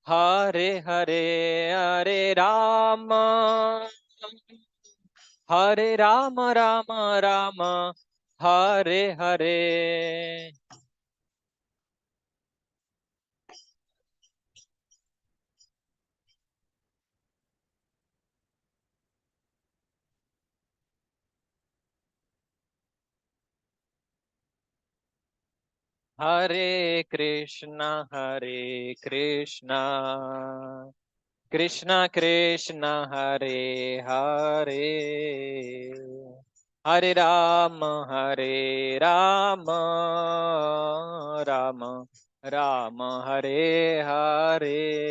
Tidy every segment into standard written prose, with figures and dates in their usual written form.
हरे हरे हरे राम, हरे राम राम राम, हरे हरे। हरे कृष्णा कृष्णा कृष्णा हरे हरे, हरे राम राम राम हरे हरे।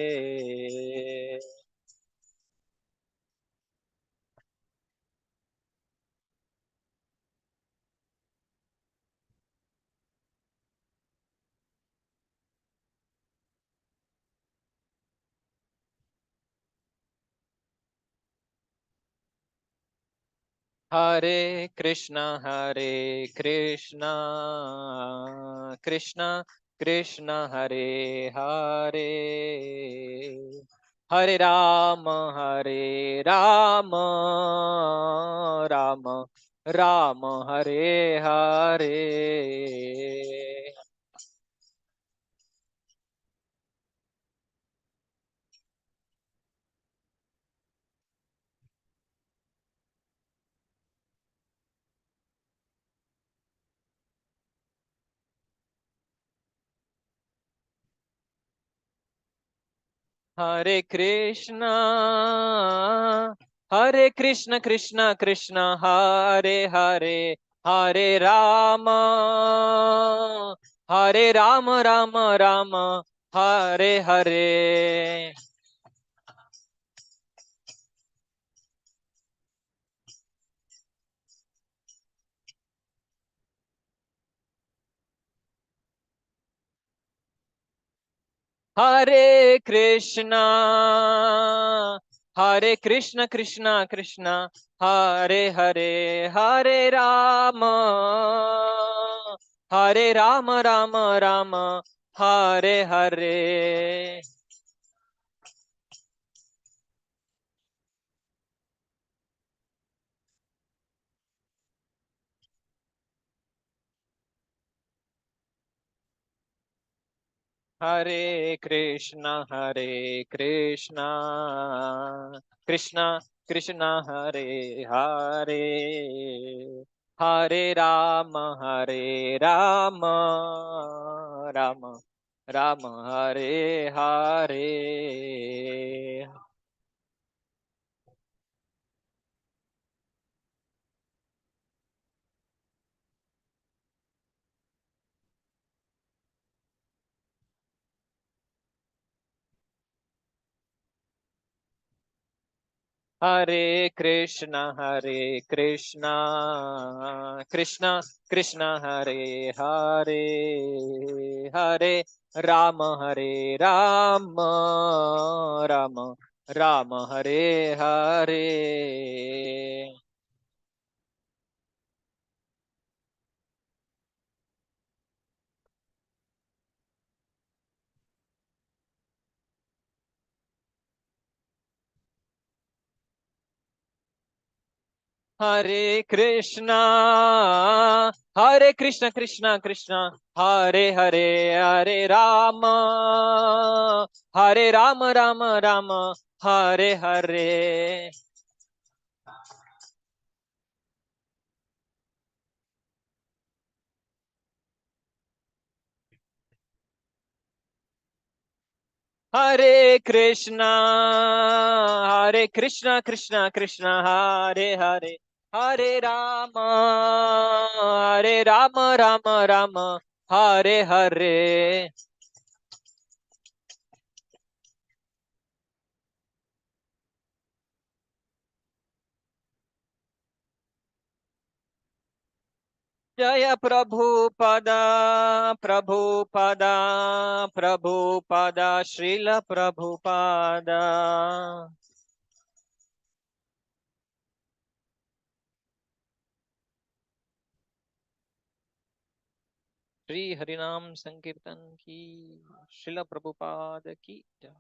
हरे कृष्णा कृष्णा कृष्णा हरे हरे, हरे राम राम राम हरे हरे। हरे कृष्ण कृष्ण कृष्ण हरे हरे, हरे राम राम हरे हरे। हरे कृष्ण कृष्ण कृष्ण हरे हरे, हरे राम राम हरे हरे। हरे कृष्णा कृष्णा कृष्णा हरे हरे, हरे राम राम राम हरे हरे। हरे कृष्णा कृष्णा कृष्णा हरे हरे, हरे राम राम हरे हरे। हरे कृष्ण कृष्ण कृष्ण हरे हरे, हरे राम हरे हरे। हरे कृष्ण कृष्ण हरे हरे, हरे राम हरे हरे। जय प्रभुपद श्रील प्रभुपद। श्री हरिनाम संकीर्तन की, श्रील प्रभुपाद की जय।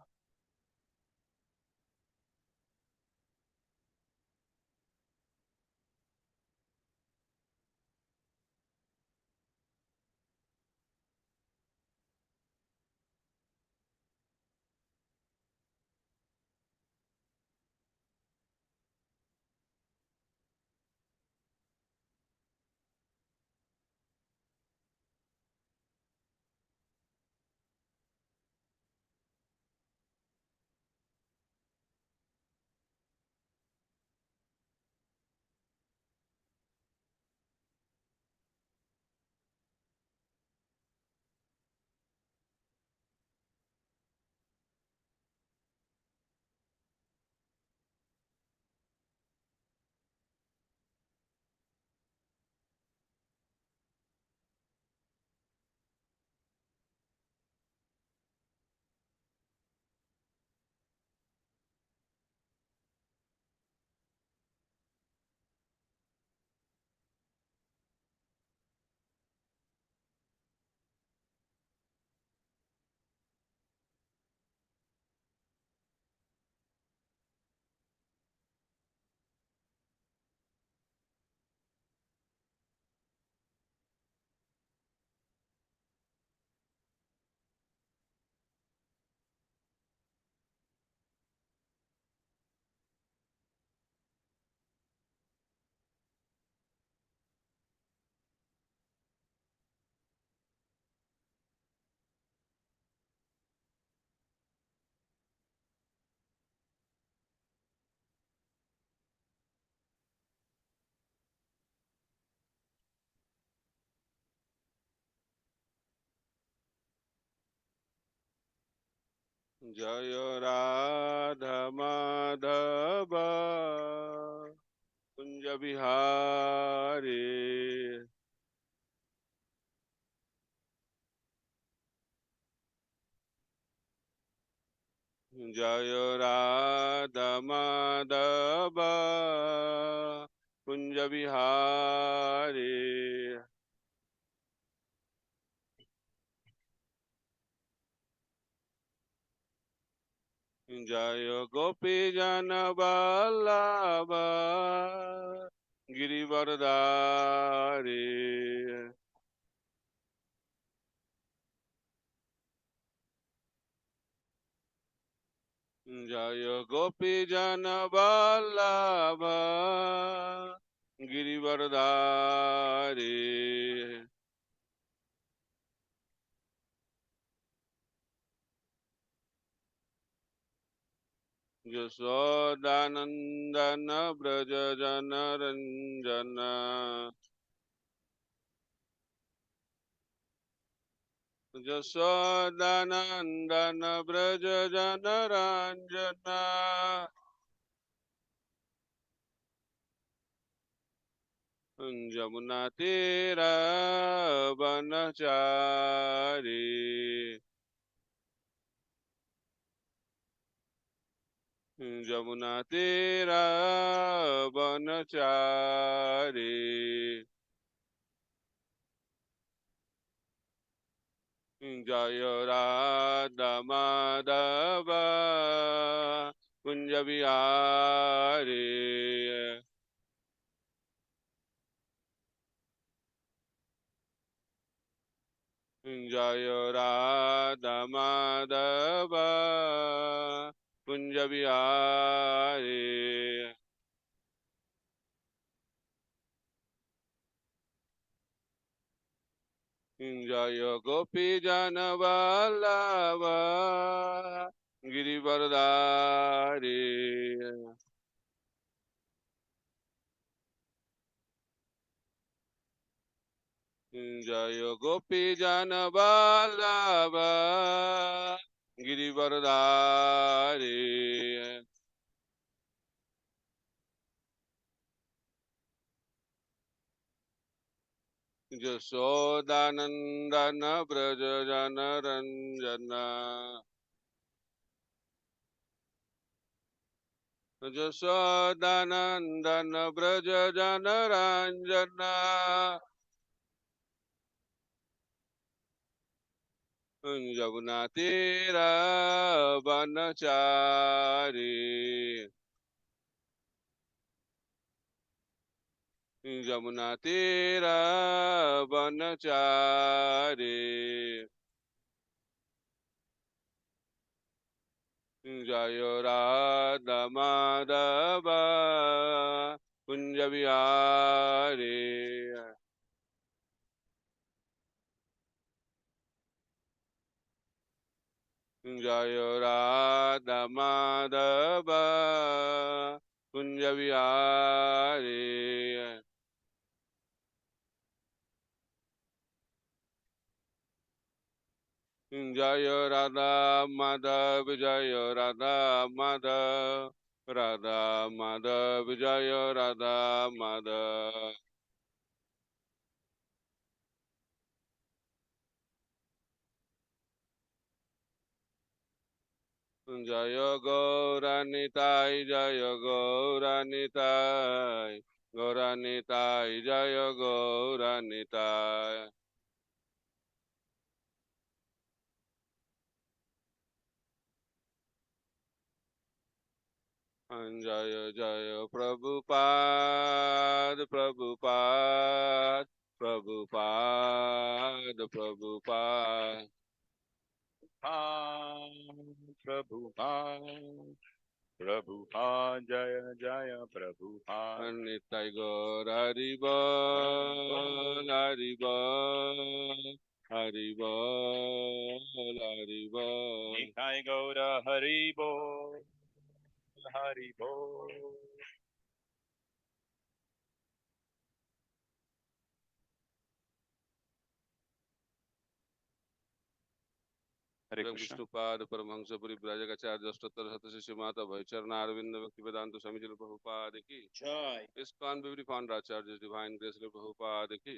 जय राधा माधव कुंज बिहारी जय राधा माधव कुंज बिहारी जय गोपी जन वल्लभ गिरिवरदारी जय गोपी जन वल्लभ गिरिवरदारी यशोदानंदन ब्रज जन रंजन यशोदानंदन ब्रज जन रंजन जमुना तीरा बनचारी जमुना तीरा बनचारी जय राधा माधव कुंज बिहारी जय राधा माधव कुंज बिहारी जय गोपी जन वल्लभ गिरिवरदारी जय गोपी जन वल्लभ गिरिवरदारी यशोदानंदन ब्रज जन रंजन यशोदानंदन ब्रज जन रंजन जमुना तीरा बनचारी जमुना तीरा बनचारी जय राधा माधव कुंज बिहारी जय राधा माधव कुंज बिहारी जय राधा माधव जय राधा माधव राधा माधव जय राधा माधव जय गौरानिताय जय गौरानिताय गौरानिताय जय गौरानिताय जय जय Prabhupada Prabhupada Prabhupada Prabhupada Prabhupada, Prabhupada, Jaya Jaya Prabhupada. नित्य गौर हरि बोल हरि बोल हरि बोल हरि बोल Nitai Gaura Hari Bol, Hari Bol. Hare Jagan Krishna. Vishnupad Paramhans परिव्राजक आचार्य अष्टोत्तर शतशिष्य माता भयचरणारविंद भक्ति वेदांत स्वामी जी प्रभुपाद की Joy. ISKCON Beauty Founder Acharya Divine Grace Prabhupada की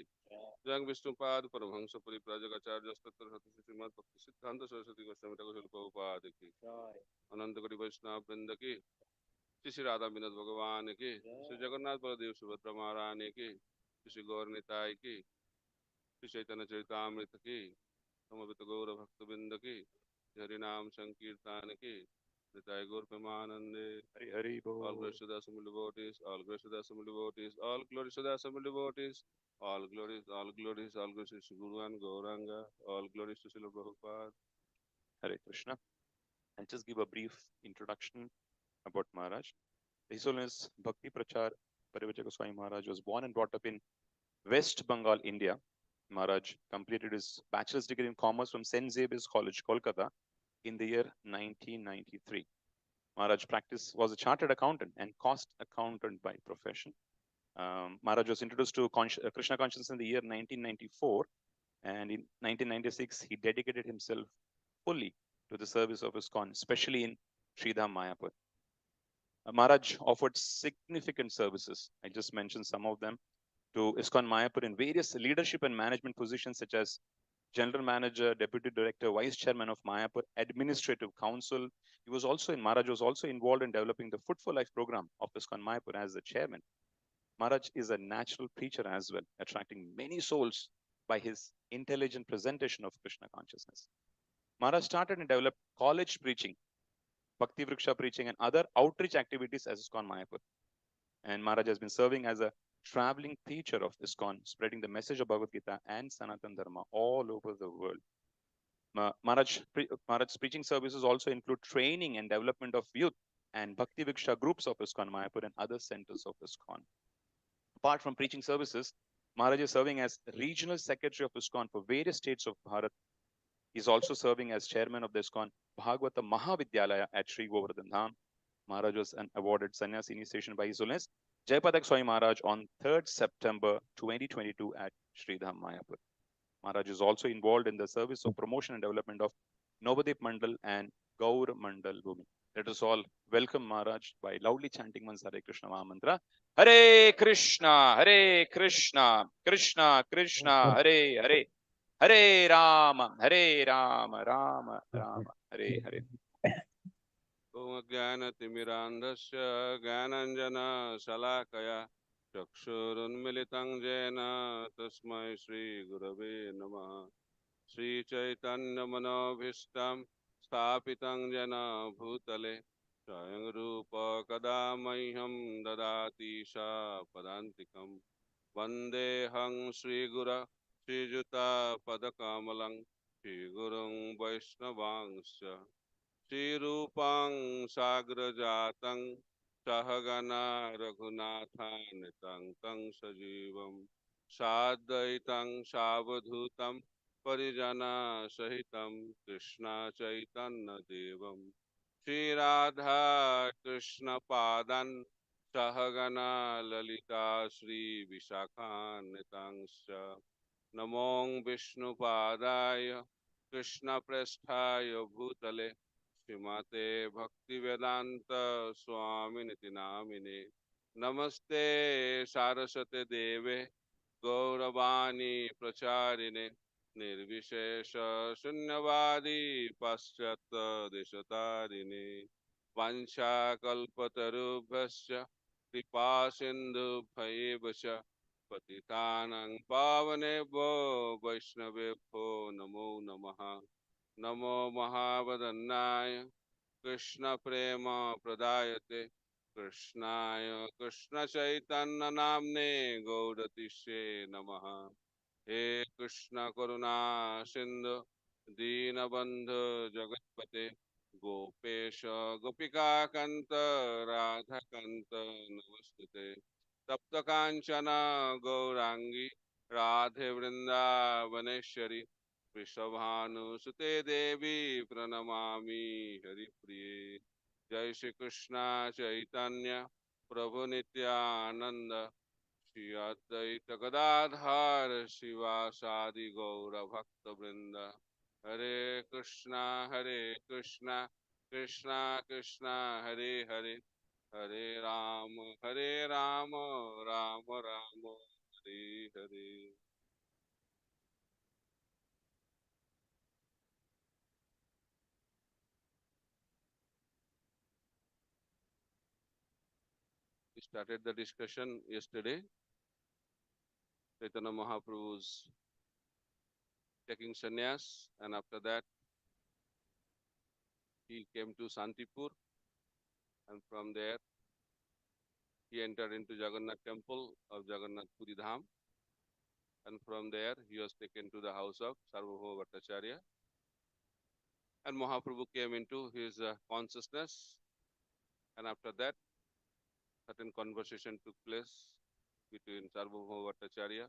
जगन विष्णुपाद परमहंस परिव्राजक आचार्य अष्टोत्तर शतशिष्य माता भक्ति सिद्धांत सरस्वती गोस्वामी ठाकुर प्रभुपाद की Joy. अनंत कोटि वैष्णव वृंद की श्री श्री राधा विनोद भगवान की श्री जगन्नाथ बलदेव सुभद्रा महारानी की श्री गौर निताय की श्री चैतन्य चरितामृत की समवेत गौर भक्तबिंद की हरि नाम संकीर्तन की निताय गौर प्रेमानंदे Hari Hari all Bol. glories to the assembled devotees, all glories to the assembled devotees, all glories to the assembled devotees, all glories, all glories, all glories to Sri Guru and Gauranga, all glories to Srila Prabhupada. Hare Krishna. I'll just give a brief introduction about Maharaj. His Holiness Bhakti Prachar Parivrajaka Swami Maharaj was born and brought up in West Bengal, India. Maharaj completed his bachelor's degree in commerce from St. Xavier's College, Kolkata, in the year 1993. Maharaj was a chartered accountant and cost accountant by profession. Maharaj was introduced to Krishna consciousness in the year 1994, and in 1996 he dedicated himself fully to the service of ISKCON, especially in Sridham Mayapur. Maharaj offered significant services. I just mentioned some of them to ISKCON Mayapur in various leadership and management positions such as General Manager, Deputy Director, Vice Chairman of Mayapur, Administrative Council. Maharaj was also involved in developing the Food for Life program of ISKCON Mayapur as the chairman. Maharaj is a natural preacher as well, attracting many souls by his intelligent presentation of Krishna consciousness. Maharaj started and developed college preaching, Bhakti Vriksha preaching, and other outreach activities as ISKCON Mayapur. And Maharaj has been serving as a traveling preacher of ISKCON, spreading the message of Bhagavad Gita and Sanatana Dharma all over the world. Maharaj's preaching services also include training and development of youth and Bhakti Vriksha groups of ISKCON Mayapur and other centers of ISKCON. Apart from preaching services, Maharaj is serving as regional secretary of ISKCON for various states of Bharat. He's also serving as chairman of the ISKCON Bhagavata Mahavidyalaya at Sri Govardhan Dham. Maharaj was awarded sannyas initiation by His Holiness Jayapatak Swami Maharaj on 3rd September 2022 at Sridham Mayapur. Maharaj is also involved in the service of promotion and development of Navadip Mandal and Gaur Mandal Bhumi. Let us all welcome Maharaj by loudly chanting once Hare Krishna Mahamantra. Hare Krishna, Hare Krishna, Krishna Krishna, Hare Hare, Hare Rama, Rama Rama, Hare Hare. Om Jnana-timirandhasya Jnananjana-salakaya Chakshurunmilitam Jena Tasmai Shri Gurave Namaha Shri Chaitanya Manobhishtam Sthapitam Jena Bhutale Swayam Rupa Kadamahyam Dadati Sha Padantikam Vandeham Shri Gura Shri Juta Padakamalang Shri Gurung Vaishnavangsya Shrirupang Sagrajatang Sahagana Raghunathan Tang Sajivam Sadaitam Savadhutam Parijana Sahitam Krishna Chaitanya Devam Shri Radha Krishna Padan Sahagana Lalita Shri Vishakhanitangsha Namong Vishnu Padaya Krishna Prasthaya Bhutale Srimate Bhakti Vedanta Swami Niti Namine Namaste Saraswate Deve Gauravani Pracharine Nirvishesha Shunyavadi Paschata Deshatarine Vancha Kalpatarubhasya Kripa Sindhu Bhaivasya Patitanang Pavanebho Vaishnavebho Namo Namaha Namo Mahavadannaya Krishna Prema Pradayate Krishnaya Krishna Chaitanya Namne Gaudatishe Namaha He Krishna Karuna Sindhu Deenabandhu Jagatpate Gopesha Gopika Kanta Radha Kanta Namaste Tapta Kanchana Gaurangi Radhe Vrindavaneshwari Vrishabhanusute Devi Pranamami Haripriye Jai Shri Krishna Chaitanya Prabhu Nityananda Shri Advaita Gadadhar Shivasadi Gaura Bhakta Vrinda Hare Krishna, Krishna Krishna, Hare Hare, Hare Ram, Ram Ram, Hare Hare. We started the discussion yesterday. Chaitanya Mahaprabhu's taking sannyas, and after that he came to Santipur, and from there he entered into Jagannath temple of Jagannath Puri Dham, and from there he was taken to the house of Sarvabhauma Bhattacharya, and Mahaprabhu came into his consciousness, and after that certain conversation took place between Sarvabhauma Bhattacharya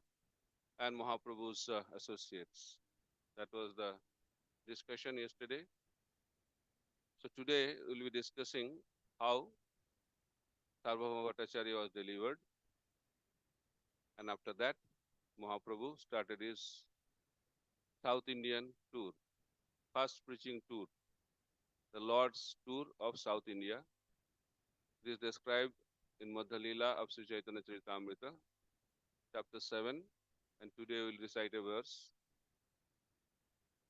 and Mahaprabhu's associates. That was the discussion yesterday. So today we'll be discussing how Sarvabhauma Bhattacharya was delivered, and after that Mahaprabhu started his South Indian tour, first preaching tour, the Lord's tour of South India. It is described in Madhya Leela of Sri Chaitanya Charitamrita, chapter 7, and today we will recite a verse,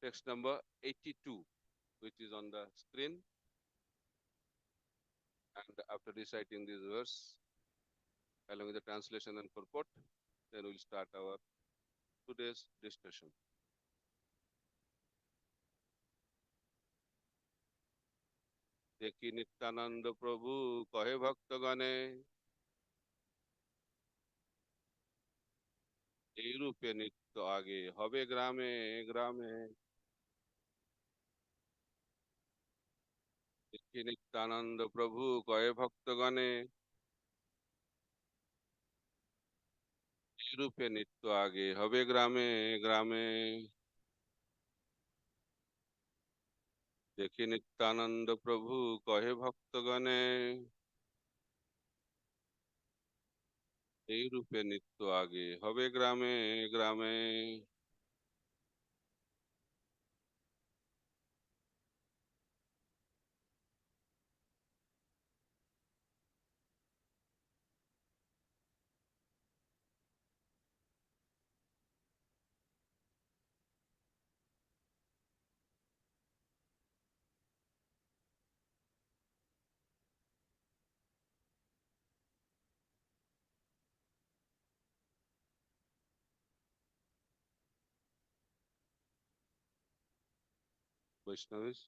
text number 82, which is on the screen. And after reciting this verse, along with the translation and purport, then we will start our today's discussion. देखी नित्यानंद प्रभु कहे भक्तगणे এই রূপে নিত্য আগে হবে গ্রামে গ্রামে দেখি নিত্যানন্দ প্রভু কহে ভক্তগণে এই রূপে নিত্য আগে হবে গ্রামে গ্রামে দেখি নিত্যানন্দ প্রভু কহে ভক্তগণে এই রূপে নিত্য আগে হবে গ্রামে গ্রামে বৈষ্ণবীস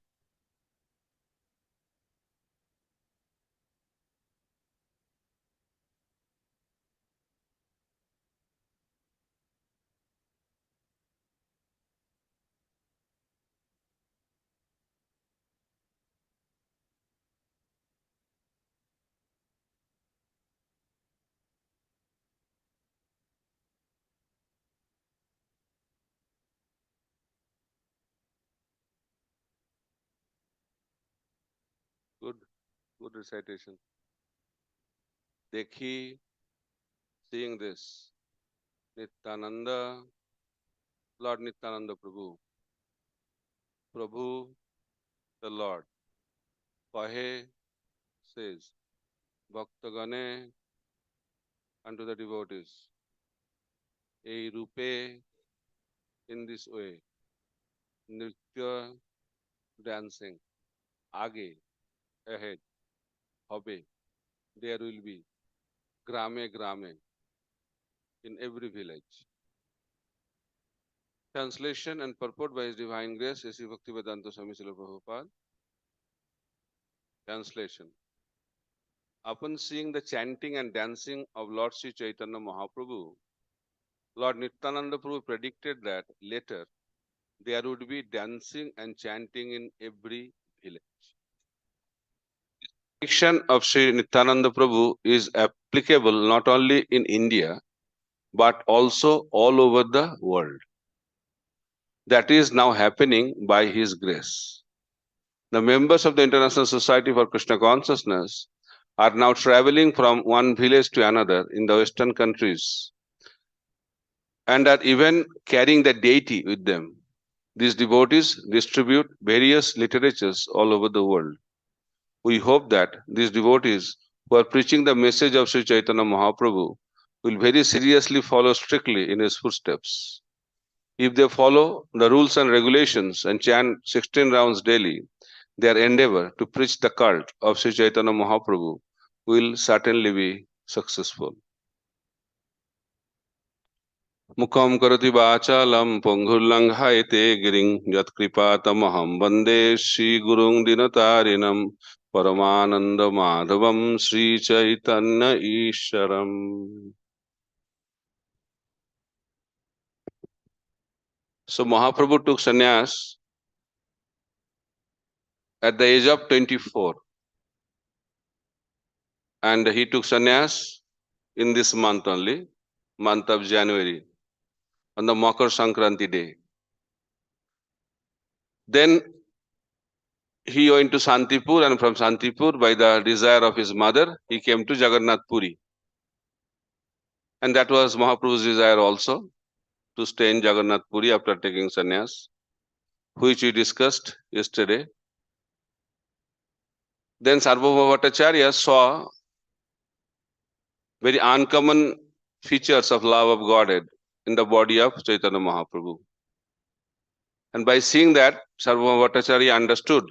good recitation. দেখি, seeing this, Nityananda, Lord Nityananda Prabhu, Prabhu, the Lord, Kahe, says, Bhaktagane, unto the devotees, এই রূপে, in this way, Nritya, dancing, আগে, ahead, হবে, there will be, grame grame, in every village. Translation and purport by His Divine Grace, A.C. Bhaktivedanta Swami Srila Prabhupada. Translation. Upon seeing the chanting and dancing of Lord Sri Chaitanya Mahaprabhu, Lord Nityananda Prabhu predicted that later there would be dancing and chanting in every village. The prediction of Sri Nityananda Prabhu is applicable not only in India but also all over the world. That is now happening by His grace. The members of the International Society for Krishna Consciousness are now traveling from one village to another in the Western countries and are even carrying the deity with them. These devotees distribute various literatures all over the world. We hope that these devotees who are preaching the message of Sri Chaitanya Mahaprabhu will very seriously follow strictly in his footsteps. If they follow the rules and regulations and chant 16 rounds daily, their endeavor to preach the cult of Sri Chaitanya Mahaprabhu will certainly be successful. Mukham karati vachalam ponghullanghaite giring yatkripatamaham vande Sri Gurung Dinatarinam Paramananda Madhavam Sri Chaitanya Isharam. So Mahaprabhu took sannyas at the age of 24, and he took sannyas in this month only, month of January, on the Makar Sankranti day. Then he went to Santipur, and from Santipur, by the desire of his mother, he came to Jagannath Puri. And that was Mahaprabhu's desire also, to stay in Jagannath Puri after taking sannyas, which we discussed yesterday. Then Sarvabhauma Bhattacharya saw very uncommon features of love of Godhead in the body of Chaitanya Mahaprabhu. And by seeing that, Sarvabhauma Bhattacharya understood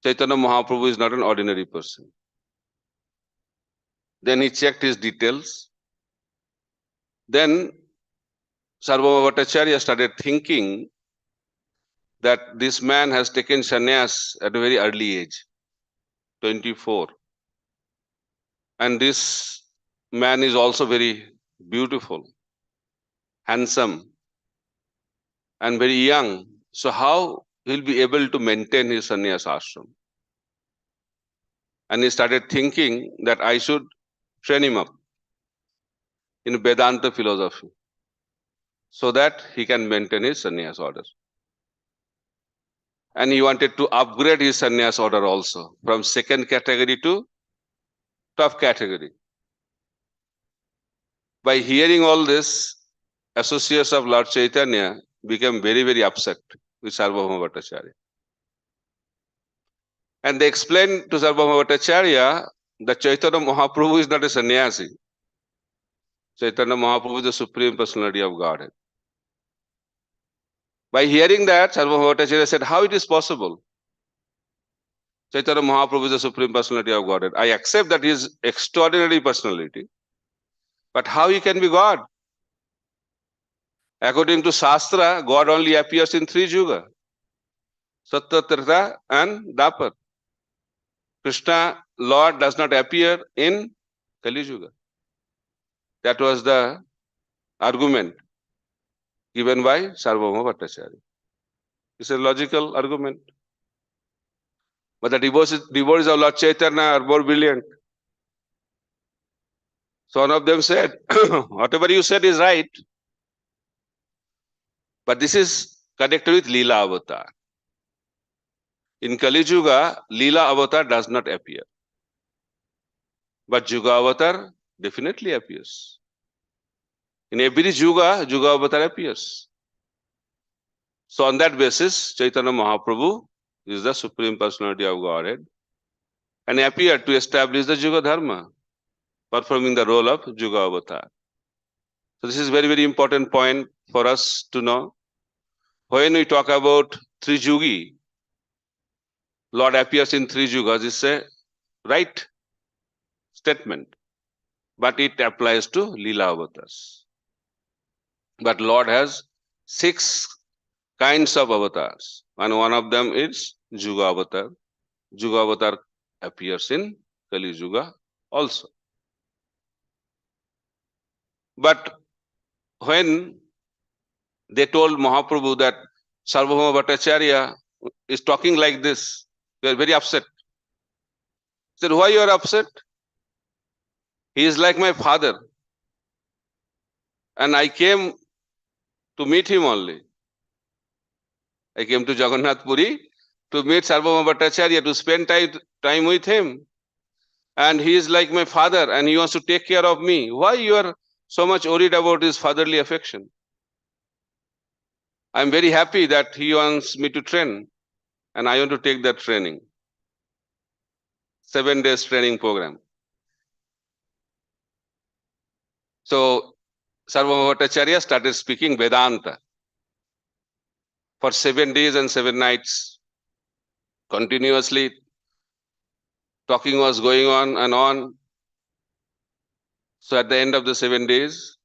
Chaitanya Mahaprabhu is not an ordinary person. Then he checked his details. Then Sarvabhauma Bhattacharya started thinking that this man has taken sannyas at a very early age, 24. And this man is also very beautiful, handsome, and very young. So how he'll be able to maintain his sannyas ashram? And he started thinking that I should train him up in Vedanta philosophy so that he can maintain his sannyas order. And he wanted to upgrade his sannyas order also from second category to top category. By hearing all this, associates of Lord Chaitanya became very, very upset with Sarvabhauma Bhattacharya. And they explained to Sarvabhauma Bhattacharya that Chaitanya Mahaprabhu is not a sannyasi. Chaitanya Mahaprabhu is the Supreme Personality of Godhead. By hearing that, Sarvabhauma Bhattacharya said, how it is possible? Chaitanya Mahaprabhu is the Supreme Personality of Godhead. I accept that he is extraordinary personality. But how he can be God? According to Shastra, God only appears in three yuga, Satya, Treta and Dapar. Krishna, Lord, does not appear in Kali Yuga. That was the argument given by Sarvabhauma Bhattacharya. It's a logical argument. But the devotees of Lord Chaitanya are more brilliant. So one of them said, whatever you said is right. But this is connected with Leela Avatar. In Kali Yuga, Leela Avatar does not appear. But Yuga Avatar definitely appears. In every Yuga, Yuga Avatar appears. So on that basis, Chaitanya Mahaprabhu is the Supreme Personality of Godhead and appeared to establish the Yuga Dharma, performing the role of Yuga Avatar. So this is very, very important point for us to know. When we talk about three Yugi, Lord appears in three Yugas, it's a right statement. But it applies to Leela avatars. But Lord has 6 kinds of avatars. And one of them is Yuga avatar. Yuga avatar appears in Kali Yuga also. But when they told Mahaprabhu that Sarvabhauma Bhattacharya is talking like this, they are very upset. He said, why you are upset? He is like my father. And I came to meet him only. I came to Jagannath Puri to meet Sarvabhauma Bhattacharya, to spend time with him. And he is like my father and he wants to take care of me. Why you are so much worried about his fatherly affection? I'm very happy that he wants me to train, and I want to take that training. 7 days training program. So Sarvabhauma Bhattacharya started speaking Vedanta for 7 days and 7 nights. Continuously talking was going on and on. So at the end of the 7 days,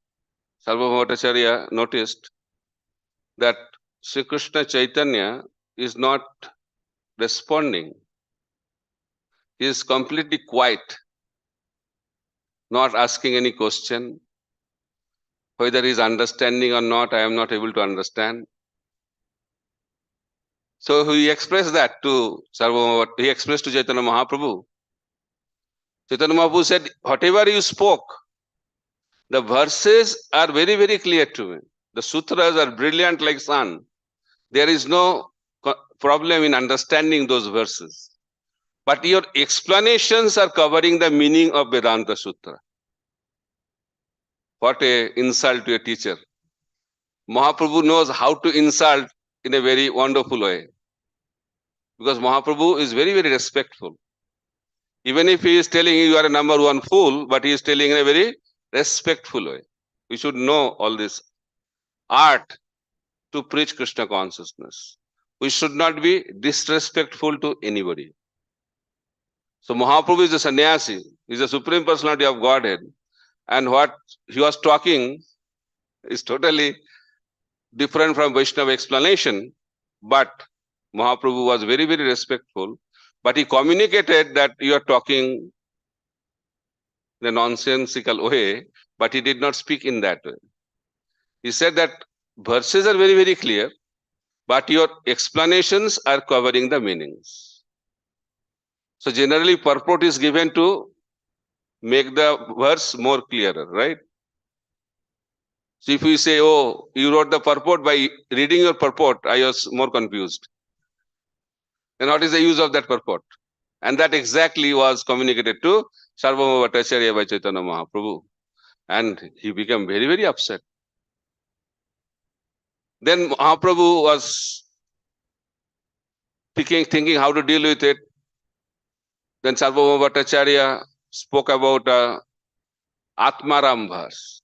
Sarvabhauma Bhattacharya noticed that Sri Krishna Chaitanya is not responding. He is completely quiet, not asking any question. Whether he is understanding or not, I am not able to understand. So he expressed that to Sarvabhauma, he expressed to Chaitanya Mahaprabhu. Chaitanya Mahaprabhu said, whatever you spoke, the verses are very, very clear to me. The sutras are brilliant like sun. There is no problem in understanding those verses. But your explanations are covering the meaning of Vedanta Sutra. What a insult to a teacher. Mahaprabhu knows how to insult in a very wonderful way. Because Mahaprabhu is very, very respectful. Even if he is telling you are a number one fool, but he is telling in a very respectful way. We should know all this art to preach Krishna consciousness. We should not be disrespectful to anybody. So Mahaprabhu is a sannyasi, he is a supreme personality of Godhead. And what he was talking is totally different from Vaishnava explanation. But Mahaprabhu was very, very respectful. But he communicated that you are talking in a nonsensical way, but he did not speak in that way. He said that verses are very, very clear, but your explanations are covering the meanings. So generally purport is given to make the verse more clearer, right? So if you say, oh, you wrote the purport, by reading your purport, I was more confused. And what is the use of that purport? And that exactly was communicated to Sarvabhauma Bhattacharya by Chaitanya Mahaprabhu. And he became very, very upset. Then Mahaprabhu was thinking how to deal with it. Then Sarvabhauma Bhattacharya spoke about Atmaram verse.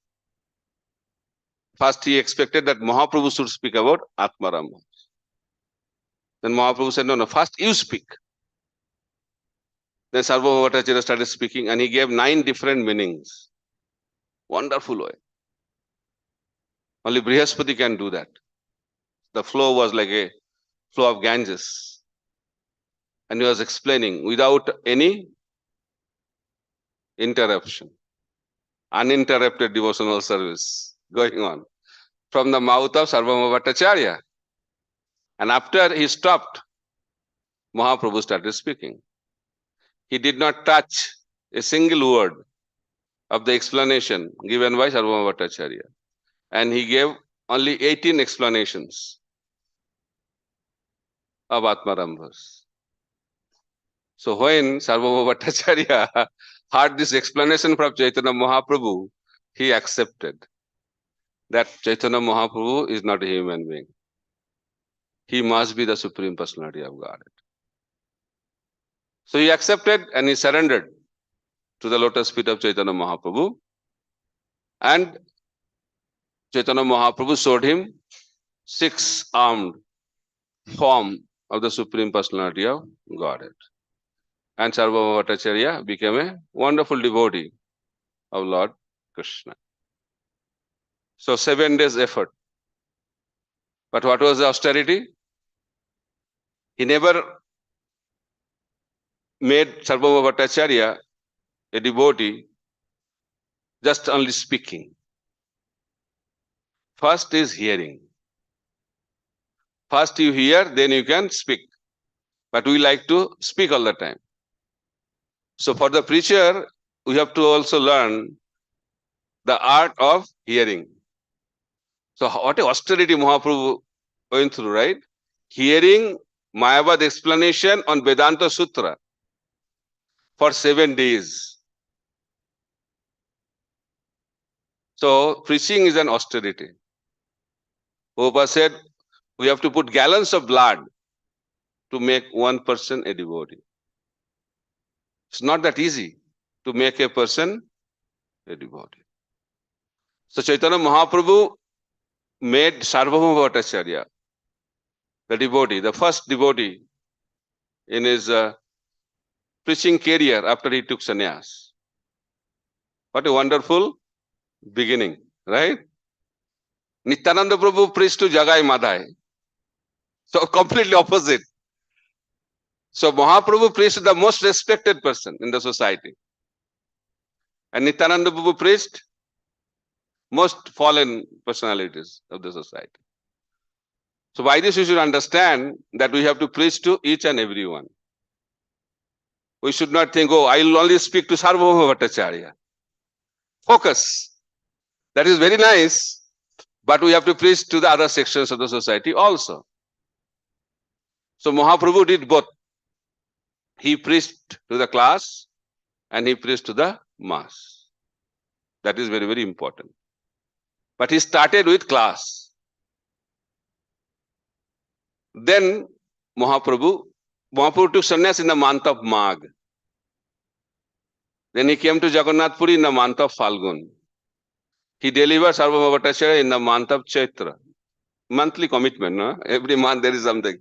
First he expected that Mahaprabhu should speak about Atmaram verse. Then Mahaprabhu said, no, first you speak. Then Sarvabhauma Bhattacharya started speaking and he gave 9 different meanings. Wonderful way. Only Brihaspati can do that. The flow was like a flow of Ganges. And he was explaining without any interruption. Uninterrupted devotional service going on from the mouth of Sarvabhauma Bhattacharya. And after he stopped, Mahaprabhu started speaking. He did not touch a single word of the explanation given by Sarvabhauma Bhattacharya. And he gave only 18 explanations of Atmaram verse. So when Sarvabhauma Bhattacharya heard this explanation from Chaitanya Mahaprabhu, he accepted that Chaitanya Mahaprabhu is not a human being. He must be the Supreme Personality of Godhead. So he accepted and he surrendered to the lotus feet of Chaitanya Mahaprabhu. And Chaitanya Mahaprabhu showed him 6-armed form of the Supreme Personality of Godhead. And Sarvabhauma Bhattacharya became a wonderful devotee of Lord Krishna. So 7 days effort. But what was the austerity? He never made Sarvabhauma Bhattacharya a devotee just only speaking. First is hearing. First you hear, then you can speak. But we like to speak all the time. So for the preacher, we have to also learn the art of hearing. So what a austerity Mahaprabhu went through, right? Hearing Mayavad explanation on Vedanta Sutra for 7 days. So preaching is an austerity. Prabhupada said, we have to put gallons of blood to make one person a devotee. It's not that easy to make a person a devotee. So Chaitanya Mahaprabhu made Sarvabhauma Bhattacharya the devotee, the first devotee in his preaching career after he took sannyas. What a wonderful beginning, right? Nityananda Prabhu preached to Jagai Madhai. So completely opposite. So Mahaprabhu preached to the most respected person in the society. And Nityananda Prabhu preached most fallen personalities of the society. So by this we should understand that we have to preach to each and every one. We should not think, oh, I will only speak to Sarvabhauma Bhattacharya. Focus. That is very nice, but we have to preach to the other sections of the society also. So Mahaprabhu did both. He preached to the class and he preached to the mass. That is very, very important. But he started with class. Then Mahaprabhu took sannyas in the month of Magh. Then he came to Jagannath Puri in the month of Falgun. He delivered Sarvabhauma Bhattacharya in the month of Chaitra. Monthly commitment, no? Every month there is something.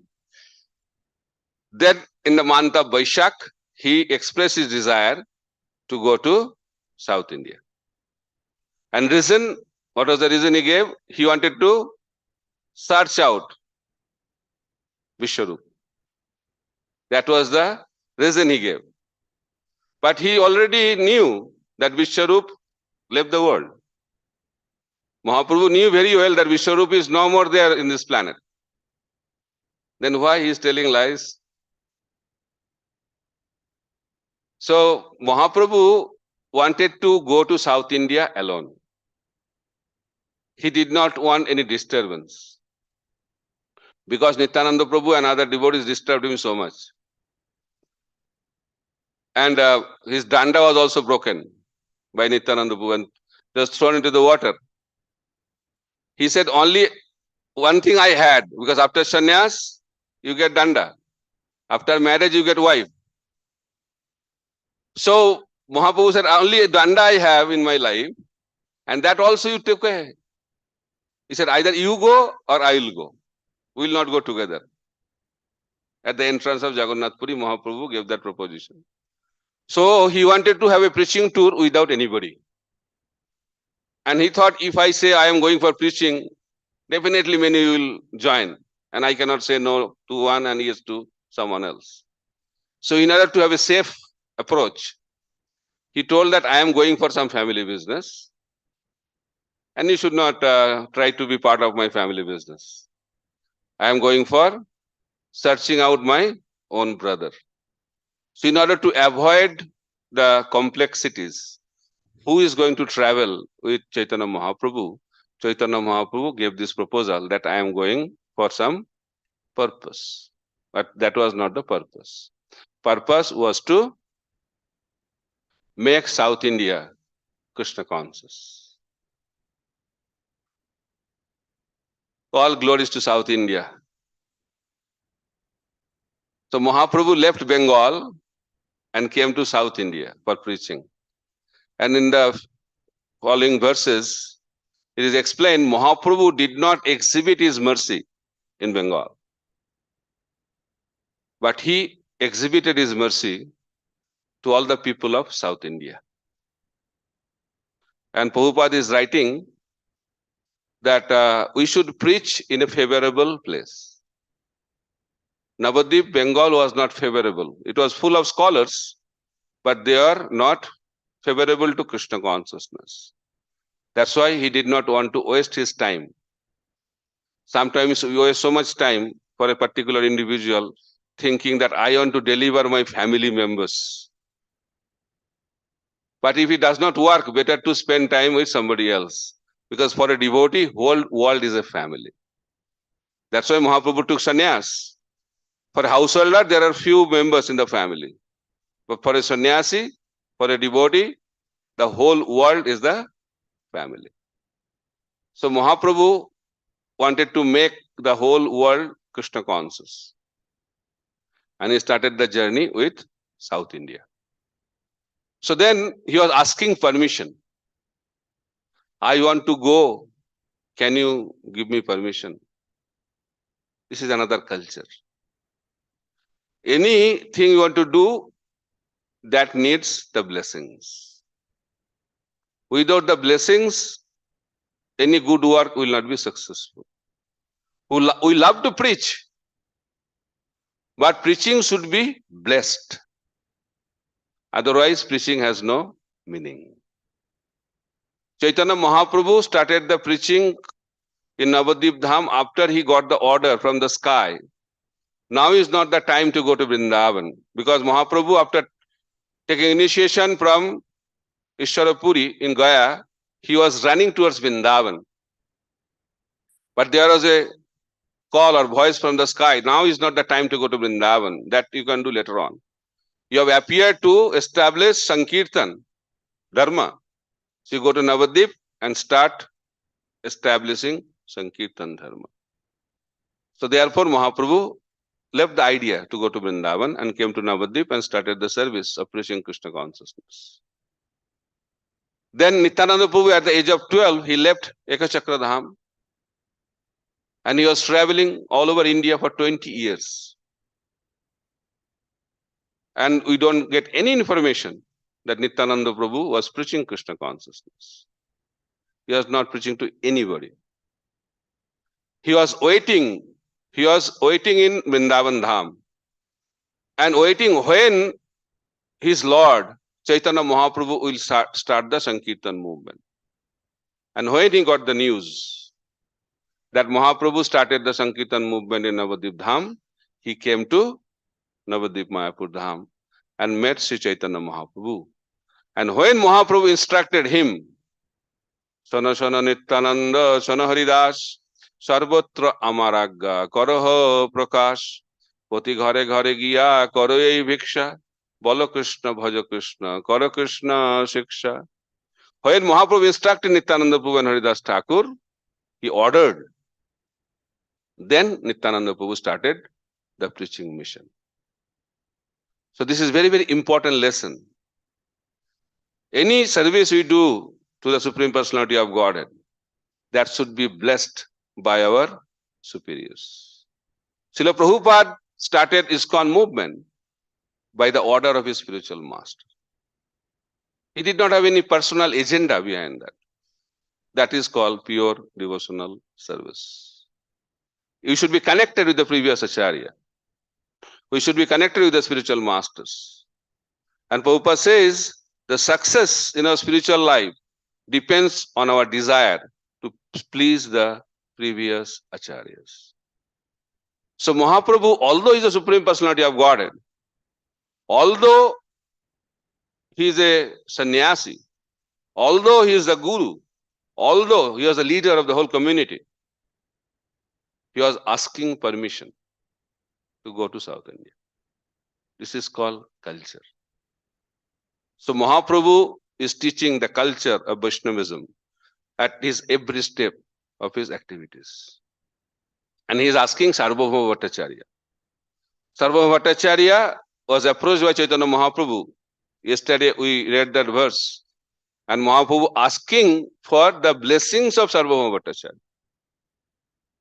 Then in the month of Vaishak, he expressed his desire to go to South India. And reason, what was the reason he gave? He wanted to search out Vishwarup. That was the reason he gave. But he already knew that Vishwarup left the world. Mahaprabhu knew very well that Vishwarup is no more there in this planet. Then why he is telling lies? So Mahaprabhu wanted to go to South India alone. He did not want any disturbance. Because Nityananda Prabhu and other devotees disturbed him so much. And his danda was also broken by Nityananda Prabhu and just thrown into the water. He said, only one thing I had, because after sannyas, you get danda. After marriage, you get wife. So Mahaprabhu said, only a danda I have in my life, and that also you took away. He said, either you go or I will go. We will not go together. At the entrance of Jagannath Puri, Mahaprabhu gave that proposition. So he wanted to have a preaching tour without anybody. And he thought, if I say I am going for preaching, definitely many will join. And I cannot say no to one and yes to someone else. So in order to have a safe approach, he told that I am going for some family business. And you should not try to be part of my family business. I am going for searching out my own brother. So in order to avoid the complexities, who is going to travel with Chaitanya Mahaprabhu? Chaitanya Mahaprabhu gave this proposal that I am going for some purpose. But that was not the purpose. Purpose was to make South India Krishna conscious. All glories to South India. So Mahaprabhu left Bengal and came to South India for preaching. And in the following verses, it is explained Mahaprabhu did not exhibit his mercy in Bengal, but he exhibited his mercy to all the people of South India. And Prabhupada is writing that we should preach in a favorable place. Navadvip, Bengal was not favorable. It was full of scholars, but they are not favorable to Krishna consciousness. That's why he did not want to waste his time. Sometimes we waste so much time for a particular individual thinking that I want to deliver my family members. But if it does not work, better to spend time with somebody else. Because for a devotee, whole world is a family. That's why Mahaprabhu took sannyas. For a householder, there are few members in the family. But for a sannyasi, for a devotee, the whole world is the family. So Mahaprabhu wanted to make the whole world Krishna conscious. And he started the journey with South India. So then he was asking permission. I want to go. Can you give me permission? This is another culture. Anything you want to do, that needs the blessings. Without the blessings, any good work will not be successful. We love to preach, but preaching should be blessed. Otherwise, preaching has no meaning. Chaitanya Mahaprabhu started the preaching in Navadvip Dham after he got the order from the sky. Now is not the time to go to Vrindavan, because Mahaprabhu, after taking initiation from Ishwarapuri in Gaya, he was running towards Vrindavan. But there was a call or voice from the sky. Now is not the time to go to Vrindavan. That you can do later on. You have appeared to establish Sankirtan Dharma. So you go to Navadvip and start establishing Sankirtan Dharma. So therefore Mahaprabhu left the idea to go to Vrindavan and came to Navadvip and started the service of preaching Krishna consciousness. Then Nityananda Prabhu, at the age of 12, he left Ekachakra Dham and he was traveling all over India for 20 years. And we don't get any information that Nityananda Prabhu was preaching Krishna consciousness. He was not preaching to anybody. He was waiting. He was waiting in Vrindavan Dham and waiting when his Lord Chaitanya Mahaprabhu will start the Sankirtan movement. And when he got the news that Mahaprabhu started the Sankirtan movement in Navadvip Dham, he came to Navadvip Mayapur Dham and met Sri Chaitanya Mahaprabhu. And when Mahaprabhu instructed him, Sana Sana Nityananda, Sana Haridas, Sarvatra Amaragga, Karaha Prakash, Poti Ghare Ghare Giya, Karo Ei Bhiksha, Bolo Krishna, Bhaja Krishna, Karo Krishna Shiksha. When Mahaprabhu instructed Nityananda Prabhu and Haridas Thakur, he ordered. Then Nityananda Prabhu started the preaching mission. So this is very, very important lesson. Any service we do to the Supreme Personality of Godhead, that should be blessed by our superiors. Srila Prabhupada started ISKCON movement by the order of his spiritual master. He did not have any personal agenda behind that. That is called pure devotional service. You should be connected with the previous Acharya. We should be connected with the spiritual masters. And Prabhupada says the success in our spiritual life depends on our desire to please the previous Acharyas. So Mahaprabhu, although he is the Supreme Personality of Godhead, although he is a sannyasi, although he is the guru, although he was the leader of the whole community, he was asking permission to go to South India. This is called culture. So Mahaprabhu is teaching the culture of Vaishnavism at his every step of his activities. And he is asking Sarvabhauma Bhattacharya. Sarvabhauma Bhattacharya was approached by Chaitanya Mahaprabhu. Yesterday we read that verse. And Mahaprabhu asking for the blessings of Sarvabhauma Bhattacharya.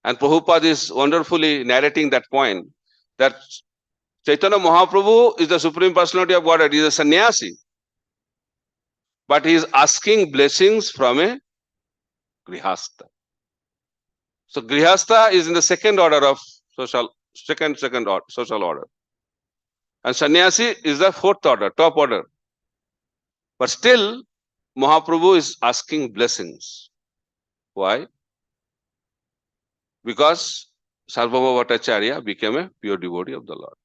And Prabhupada is wonderfully narrating that point, that Chaitanya Mahaprabhu is the Supreme Personality of Godhead. He is a sannyasi. But he is asking blessings from a Grihastha. So Grihastha is in the second order of second order, social order. And sannyasi is the fourth order, top order. But still, Mahaprabhu is asking blessings. Why? Because Sarvabhauma Bhattacharya became a pure devotee of the Lord.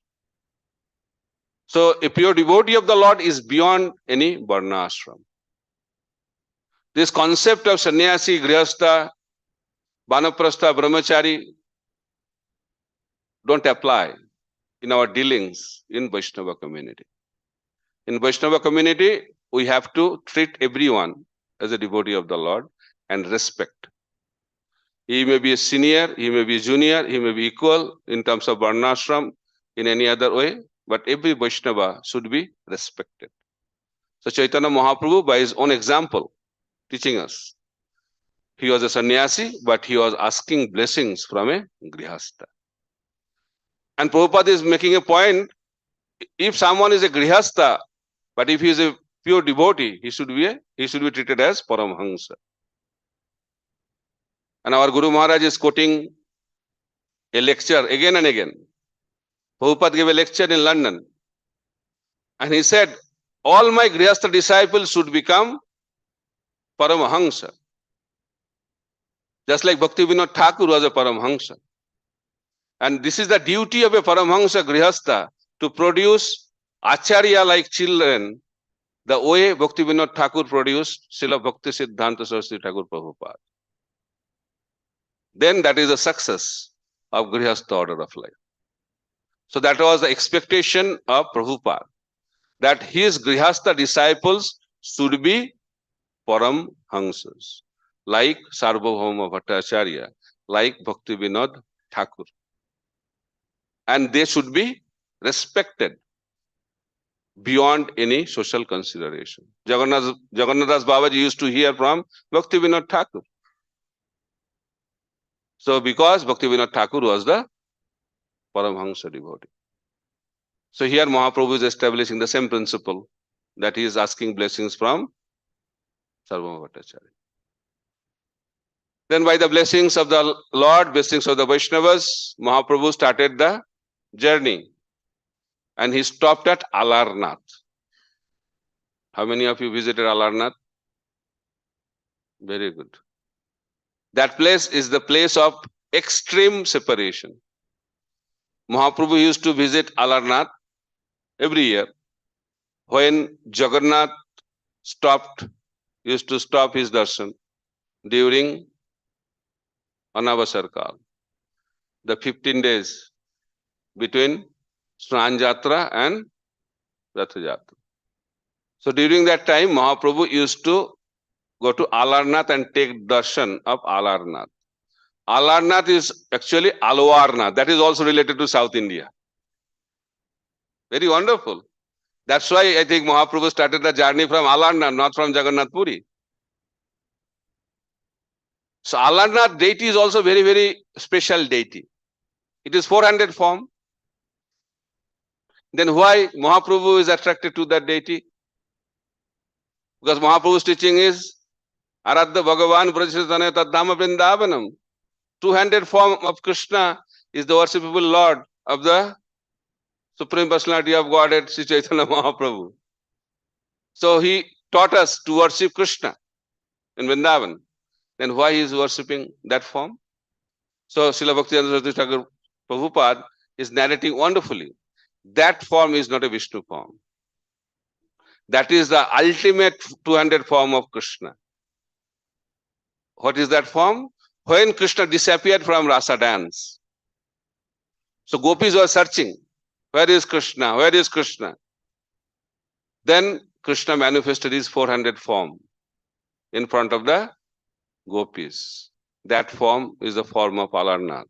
So a pure devotee of the Lord is beyond any varna ashram. This concept of sannyasi, grihastha, vanaprastha, brahmachari don't apply in our dealings in Vaishnava community. In Vaishnava community, we have to treat everyone as a devotee of the Lord and respect. He may be a senior, he may be junior, he may be equal in terms of varnashram, in any other way, but every Vaishnava should be respected. So Chaitanya Mahaprabhu, by his own example, teaching us. He was a sannyasi, but he was asking blessings from a grihastha. And Prabhupada is making a point, if someone is a grihastha, but if he is a pure devotee, he should be treated as Paramhamsa. And our Guru Maharaj is quoting a lecture again and again. Prabhupada gave a lecture in London. And he said, all my grihastha disciples should become Paramahamsa. Just like Bhakti Vinod Thakur was a Paramahamsa. And this is the duty of a Paramahamsa grihastha, to produce Acharya like children, the way Bhakti Vinod Thakur produced Srila Bhakti Siddhanta Saraswati Thakur Prabhupada. Then that is a success of grihastha order of life. So that was the expectation of Prabhupada, that his grihastha disciples should be Paramhamsas, like Sarvabhauma Bhattacharya, like Bhakti Vinod Thakur. And they should be respected beyond any social consideration. Jagannath Das Babaji used to hear from Bhakti Vinod Thakur. So because Bhakti Vinod Thakur was the Paramhamsa devotee. So here Mahaprabhu is establishing the same principle, that he is asking blessings from Sarvabhauma Bhattacharya. Then by the blessings of the Lord, blessings of the Vaishnavas, Mahaprabhu started the journey. And he stopped at Alarnath. How many of you visited Alarnath? Very good. That place is the place of extreme separation. Mahaprabhu used to visit Alarnath every year. When Jagannath used to stop his darshan during Anavasarkal, the 15 days between Snan Jatra and Ratha Jatra. So during that time, Mahaprabhu used to go to Alarnath and take darshan of Alarnath. Alarnath is actually Alwarnath. That is also related to South India. Very wonderful. That's why I think Mahaprabhu started the journey from Alarnath, not from Jagannath Puri. So Alarnath deity is also very, very special deity. It is 400 form. Then why Mahaprabhu is attracted to that deity? Because Mahaprabhu's teaching is Aradha Bhagavan Prachar Tadhama Vrindavanam. 200 form of Krishna is the worshipable Lord of the Supreme Personality of Godhead, Sri Chaitanya Mahaprabhu. So he taught us to worship Krishna in Vrindavan. Then why he is worshipping that form? So Srila Bhakti Thakur Prabhupada is narrating wonderfully. That form is not a Vishnu form. That is the ultimate 200 form of Krishna. What is that form? When Krishna disappeared from Rasa dance. So gopis were searching. Where is Krishna? Where is Krishna? Then Krishna manifested his 400 form in front of the gopis. That form is the form of Alarnath.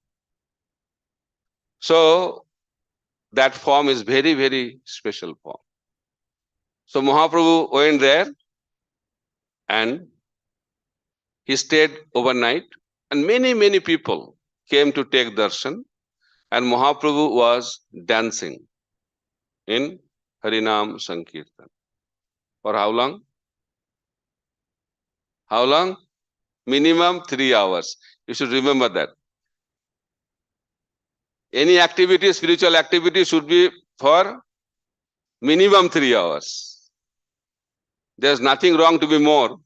So that form is very, very special form. So Mahaprabhu went there and he stayed overnight, and many people came to take darshan, and Mahaprabhu was dancing in Harinam Sankirtan. For how long? How long? Minimum 3 hours. You should remember that. Any activity, spiritual activity, should be for minimum 3 hours. There's nothing wrong to be more,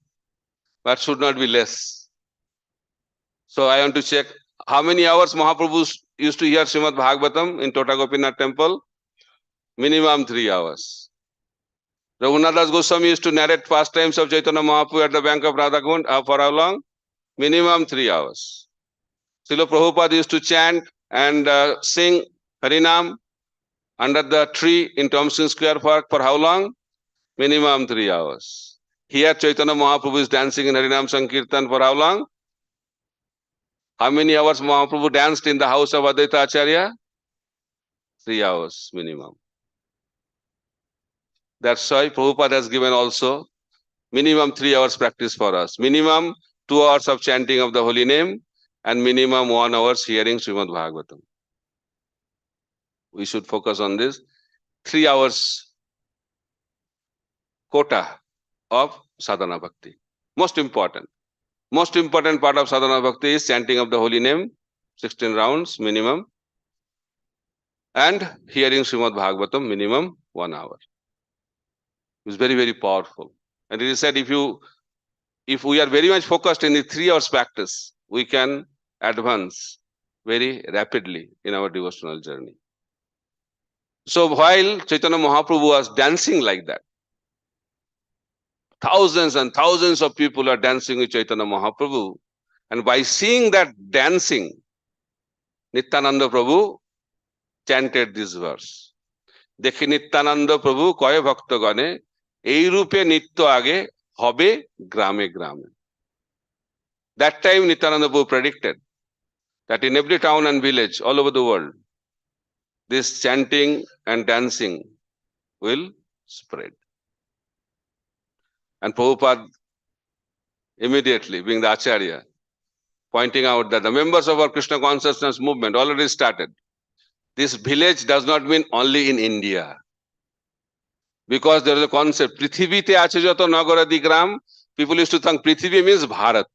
but should not be less. So I want to check how many hours Mahaprabhu used to hear Srimad Bhagavatam in Tota Gopinath temple. Minimum 3 hours. Raghunath Das Goswami used to narrate pastimes of Chaitanya Mahaprabhu at the bank of Radhakund. For how long? Minimum 3 hours. Srila Prabhupada used to chant and sing Harinam under the tree in Thompson Square Park. For how long? Minimum 3 hours. Here Chaitanya Mahaprabhu is dancing in Harinam Sankirtan for how long? How many hours Mahaprabhu danced in the house of Advaita Acharya? 3 hours minimum. That's why Prabhupada has given also minimum 3 hours practice for us. Minimum 2 hours of chanting of the holy name and minimum 1 hour hearing Srimad Bhagavatam. We should focus on this 3 hours quota of sadhana bhakti. Most important part of sadhana bhakti is chanting of the holy name, 16 rounds minimum, and hearing Srimad Bhagavatam minimum 1 hour. It's very, very powerful. And it is said if we are very much focused in the 3 hours practice, we can advance very rapidly in our devotional journey. So while Chaitanya Mahaprabhu was dancing like that, thousands and thousands of people are dancing with Chaitanya Mahaprabhu. And by seeing that dancing, Nityananda Prabhu chanted this verse. Dekhi Nityananda Prabhu kaya bhaktagane, ei rupe nitya age hobe grame grame. That time Nityananda Prabhu predicted that in every town and village all over the world, this chanting and dancing will spread. And Prabhupada immediately, being the Acharya, pointing out that the members of our Krishna consciousness movement already started. This village does not mean only in India. Because there is a concept, Prithivite ache joto nagaradi gram, people used to think Prithivi means Bharat.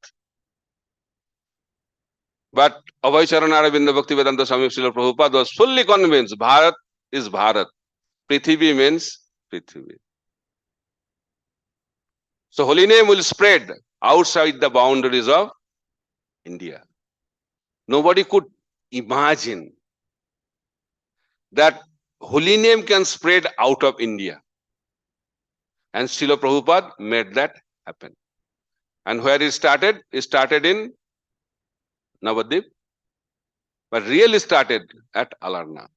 But Abhay Charanaravinda Bhaktivedanta Swami Srila Prabhupada was fully convinced Bharat is Bharat. Prithivi means Prithivi. So holy name will spread outside the boundaries of India. Nobody could imagine that holy name can spread out of India. And Srila Prabhupada made that happen. And where it started in Navadvip, but really started at Alarnath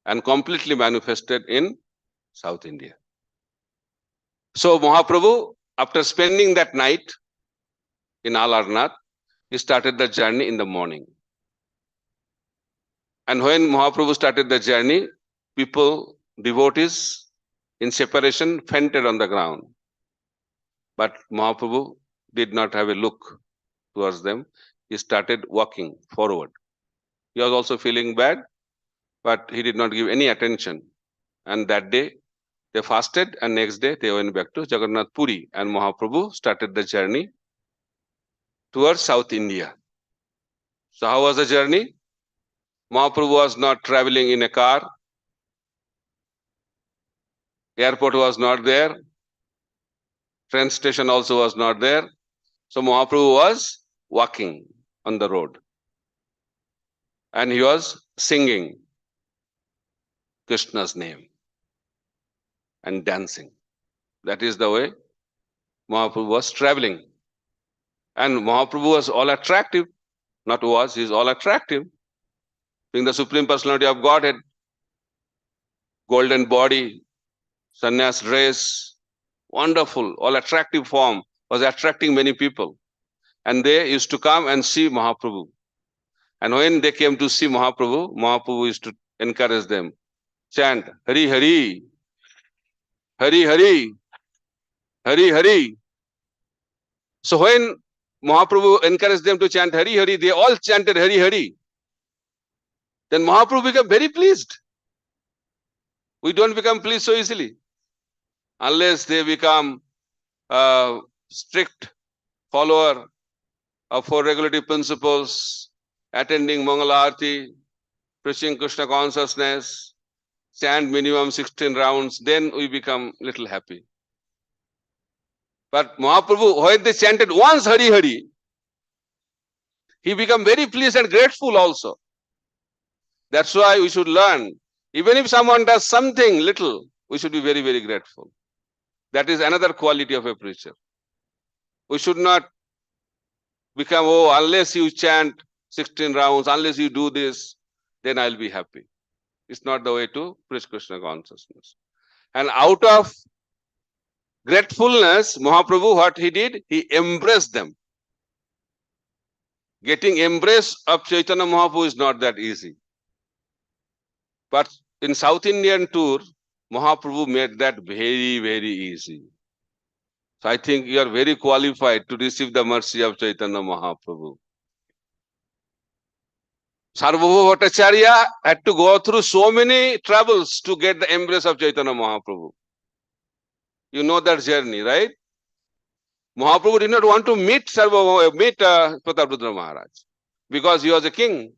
and completely manifested in South India. So Mahaprabhu, after spending that night in Alarnath, he started the journey in the morning. And when Mahaprabhu started the journey, people, devotees in separation fainted on the ground. But Mahaprabhu did not have a look towards them. He started walking forward. He was also feeling bad, but he did not give any attention. And that day, they fasted, and next day they went back to Jagannath Puri, and Mahaprabhu started the journey towards South India. So how was the journey? Mahaprabhu was not traveling in a car. Airport was not there. Train station also was not there. So Mahaprabhu was walking on the road. And he was singing Krishna's name and dancing. That is the way Mahaprabhu was traveling. And Mahaprabhu was all attractive. Not was, he is all attractive. Being the Supreme Personality of Godhead, golden body, sannyas dress, wonderful, all attractive form, was attracting many people. And they used to come and see Mahaprabhu. And when they came to see Mahaprabhu, Mahaprabhu used to encourage them. Chant, Hari Hari, Hari Hari, Hari Hari. So when Mahaprabhu encouraged them to chant Hari Hari, they all chanted Hari Hari. Then Mahaprabhu became very pleased. We don't become pleased so easily. Unless they become a strict follower of 4 regulative principles, attending Mangala Arati, preaching Krishna consciousness, chant minimum 16 rounds, then we become little happy. But Mahaprabhu, when they chanted once Hari Hari, he became very pleased and grateful also. That's why we should learn. Even if someone does something little, we should be very, very grateful. That is another quality of a preacher. We should not become, oh, unless you chant 16 rounds, unless you do this, then I'll be happy. It's not the way to preach Krishna consciousness. And out of gratefulness, Mahaprabhu, what he did? He embraced them. Getting embrace of Chaitanya Mahaprabhu is not that easy. But in South Indian tour, Mahaprabhu made that very, very easy. So I think you are very qualified to receive the mercy of Chaitanya Mahaprabhu. Sarvabhauma Bhattacharya had to go through so many troubles to get the embrace of Chaitanya Mahaprabhu. You know that journey, right? Mahaprabhu did not want to meet Prataprudra Maharaj because he was a king.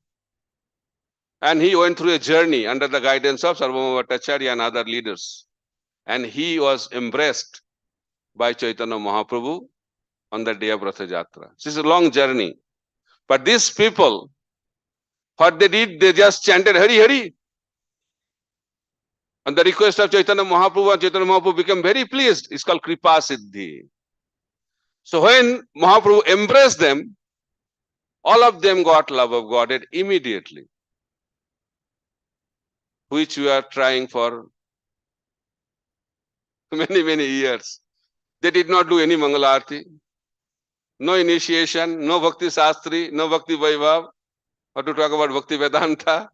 And he went through a journey under the guidance of Sarvabhauma Bhattacharya and other leaders. And he was embraced by Chaitanya Mahaprabhu on the day of Ratha Jatra. This is a long journey. But these people, what they did, they just chanted Hari Hari. On the request of Chaitanya Mahaprabhu, and Chaitanya Mahaprabhu became very pleased. It's called Kripa Siddhi. So when Mahaprabhu embraced them, all of them got love of Godhead immediately, which we are trying for many, many years. They did not do any Mangalarti, no initiation, no Bhakti Shastri, no Bhakti Vaibhav, or to talk about Bhakti Vedanta.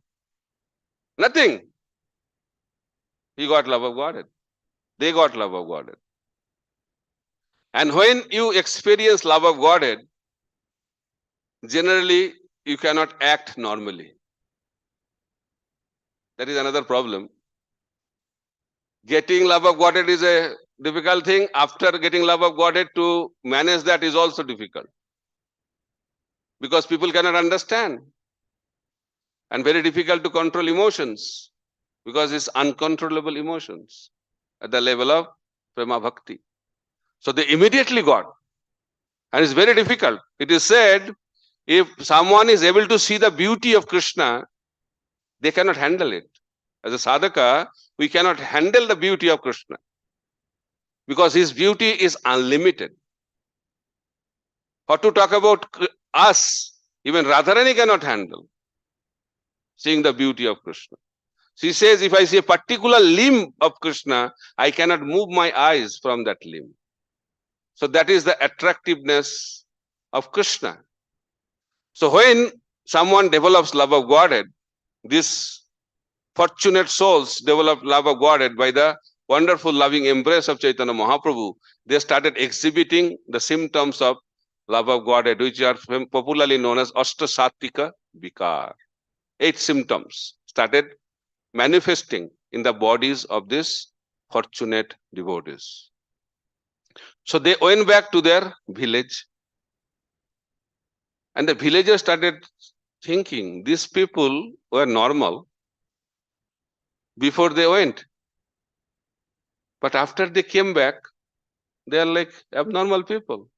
Nothing. He got love of Godhead. They got love of Godhead. And when you experience love of Godhead, generally you cannot act normally. That is another problem. Getting love of Godhead is a difficult thing. After getting love of Godhead, to manage that is also difficult. Because people cannot understand. And very difficult to control emotions. Because it's uncontrollable emotions at the level of Prema Bhakti. So they immediately got. And it's very difficult. It is said, if someone is able to see the beauty of Krishna, they cannot handle it. As a sadhaka, we cannot handle the beauty of Krishna. Because his beauty is unlimited. For to talk about us, even Radharani cannot handle seeing the beauty of Krishna. She says, if I see a particular limb of Krishna, I cannot move my eyes from that limb. So that is the attractiveness of Krishna. So when someone develops love of Godhead, these fortunate souls develop love of Godhead by the wonderful loving embrace of Chaitanya Mahaprabhu. They started exhibiting the symptoms of love of Godhead, which are popularly known as Ashtasatvika Vikar. 8 symptoms started manifesting in the bodies of these fortunate devotees. So they went back to their village, and the villagers started thinking these people were normal before they went. But after they came back, they are like abnormal people.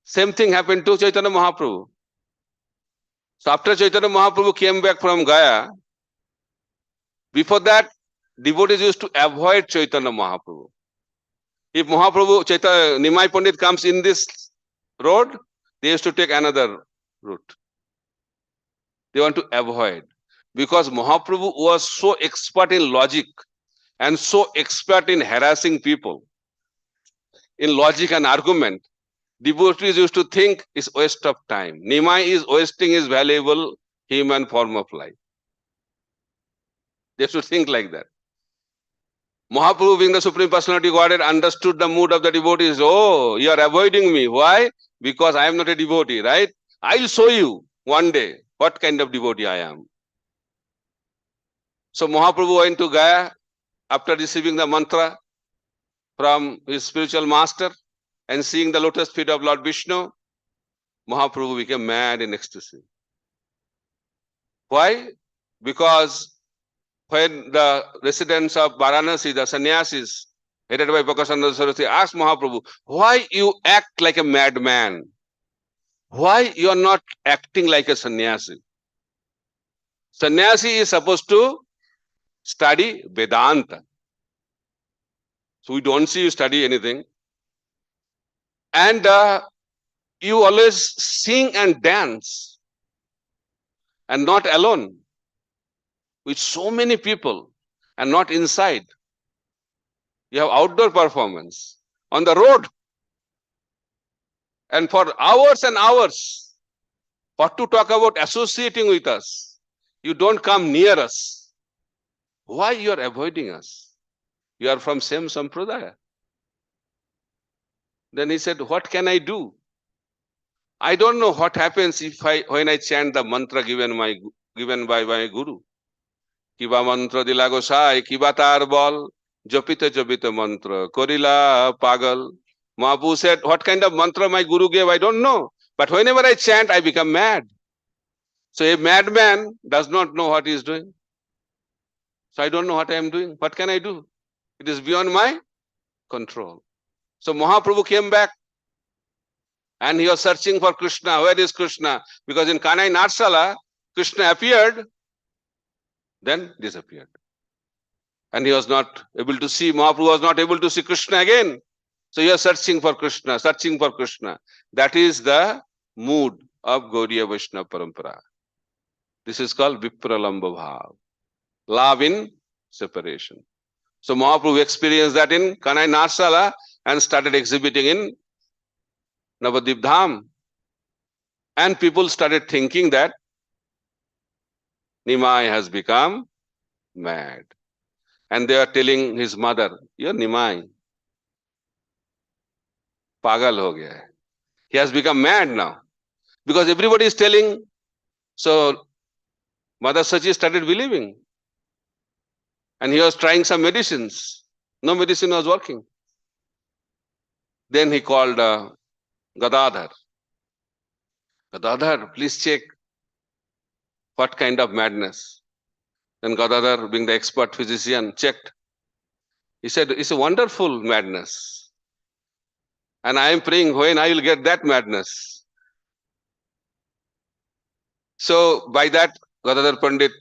Same thing happened to Chaitanya Mahaprabhu. So after Chaitanya Mahaprabhu came back from Gaya, before that, devotees used to avoid Chaitanya Mahaprabhu. If Mahaprabhu, Nimai Pandit comes in this road, they used to take another route. They want to avoid. Because Mahaprabhu was so expert in logic and so expert in harassing people, in logic and argument, devotees used to think it's waste of time. Nimai is wasting his valuable human form of life. They should think like that. Mahaprabhu, being the Supreme Personality of Godhead, understood the mood of the devotees. Oh, you are avoiding me. Why? Because I am not a devotee, right? I'll show you one day what kind of devotee I am. So Mahaprabhu went to Gaya after receiving the mantra from his spiritual master and seeing the lotus feet of Lord Vishnu. Mahaprabhu became mad in ecstasy. Why? Because when the residents of Varanasi, the sannyasis, headed by Bhakasana Saraswati, asked Mahaprabhu, why you act like a madman? Why you are not acting like a sannyasi? Sannyasi is supposed to study Vedanta. So we don't see you study anything. And you always sing and dance, and not alone, with so many people, and not inside. You have outdoor performance on the road, and for hours and hours. What to talk about associating with us? You don't come near us. Why you are avoiding us? You are from same sampradaya. Then he said, what can I do? I don't know what happens when I chant the mantra given by my guru. Kiba mantra dila gosai, kiba tar bol, jopite jopite mantra, korila pagal. Mahaprabhu said, what kind of mantra my guru gave, I don't know. But whenever I chant, I become mad. So a madman does not know what he is doing. So I don't know what I am doing. What can I do? It is beyond my control. So Mahaprabhu came back and he was searching for Krishna. Where is Krishna? Because in Kanai Natsala, Krishna appeared, then disappeared. And he was not able to see, Mahaprabhu was not able to see Krishna again. So he was searching for Krishna, searching for Krishna. That is the mood of Gaudiya Vaishnava Parampara. This is called Vipralamba Bhav. Love in separation. So Mahaprabhu experienced that in Kanai Natsala and started exhibiting in Navadip Dham. And people started thinking that Nimai has become mad. And they are telling his mother, you're Nimai. Pagal ho gaya hai. He has become mad now. Because everybody is telling. So Mother Sachi started believing. And he was trying some medicines. No medicine was working. Then he called Gadadhar. Gadadhar, please check what kind of madness. Then Gadadhar, being the expert physician, checked. He said, it's a wonderful madness. And I am praying when I will get that madness. So by that, Gadadhar Pandit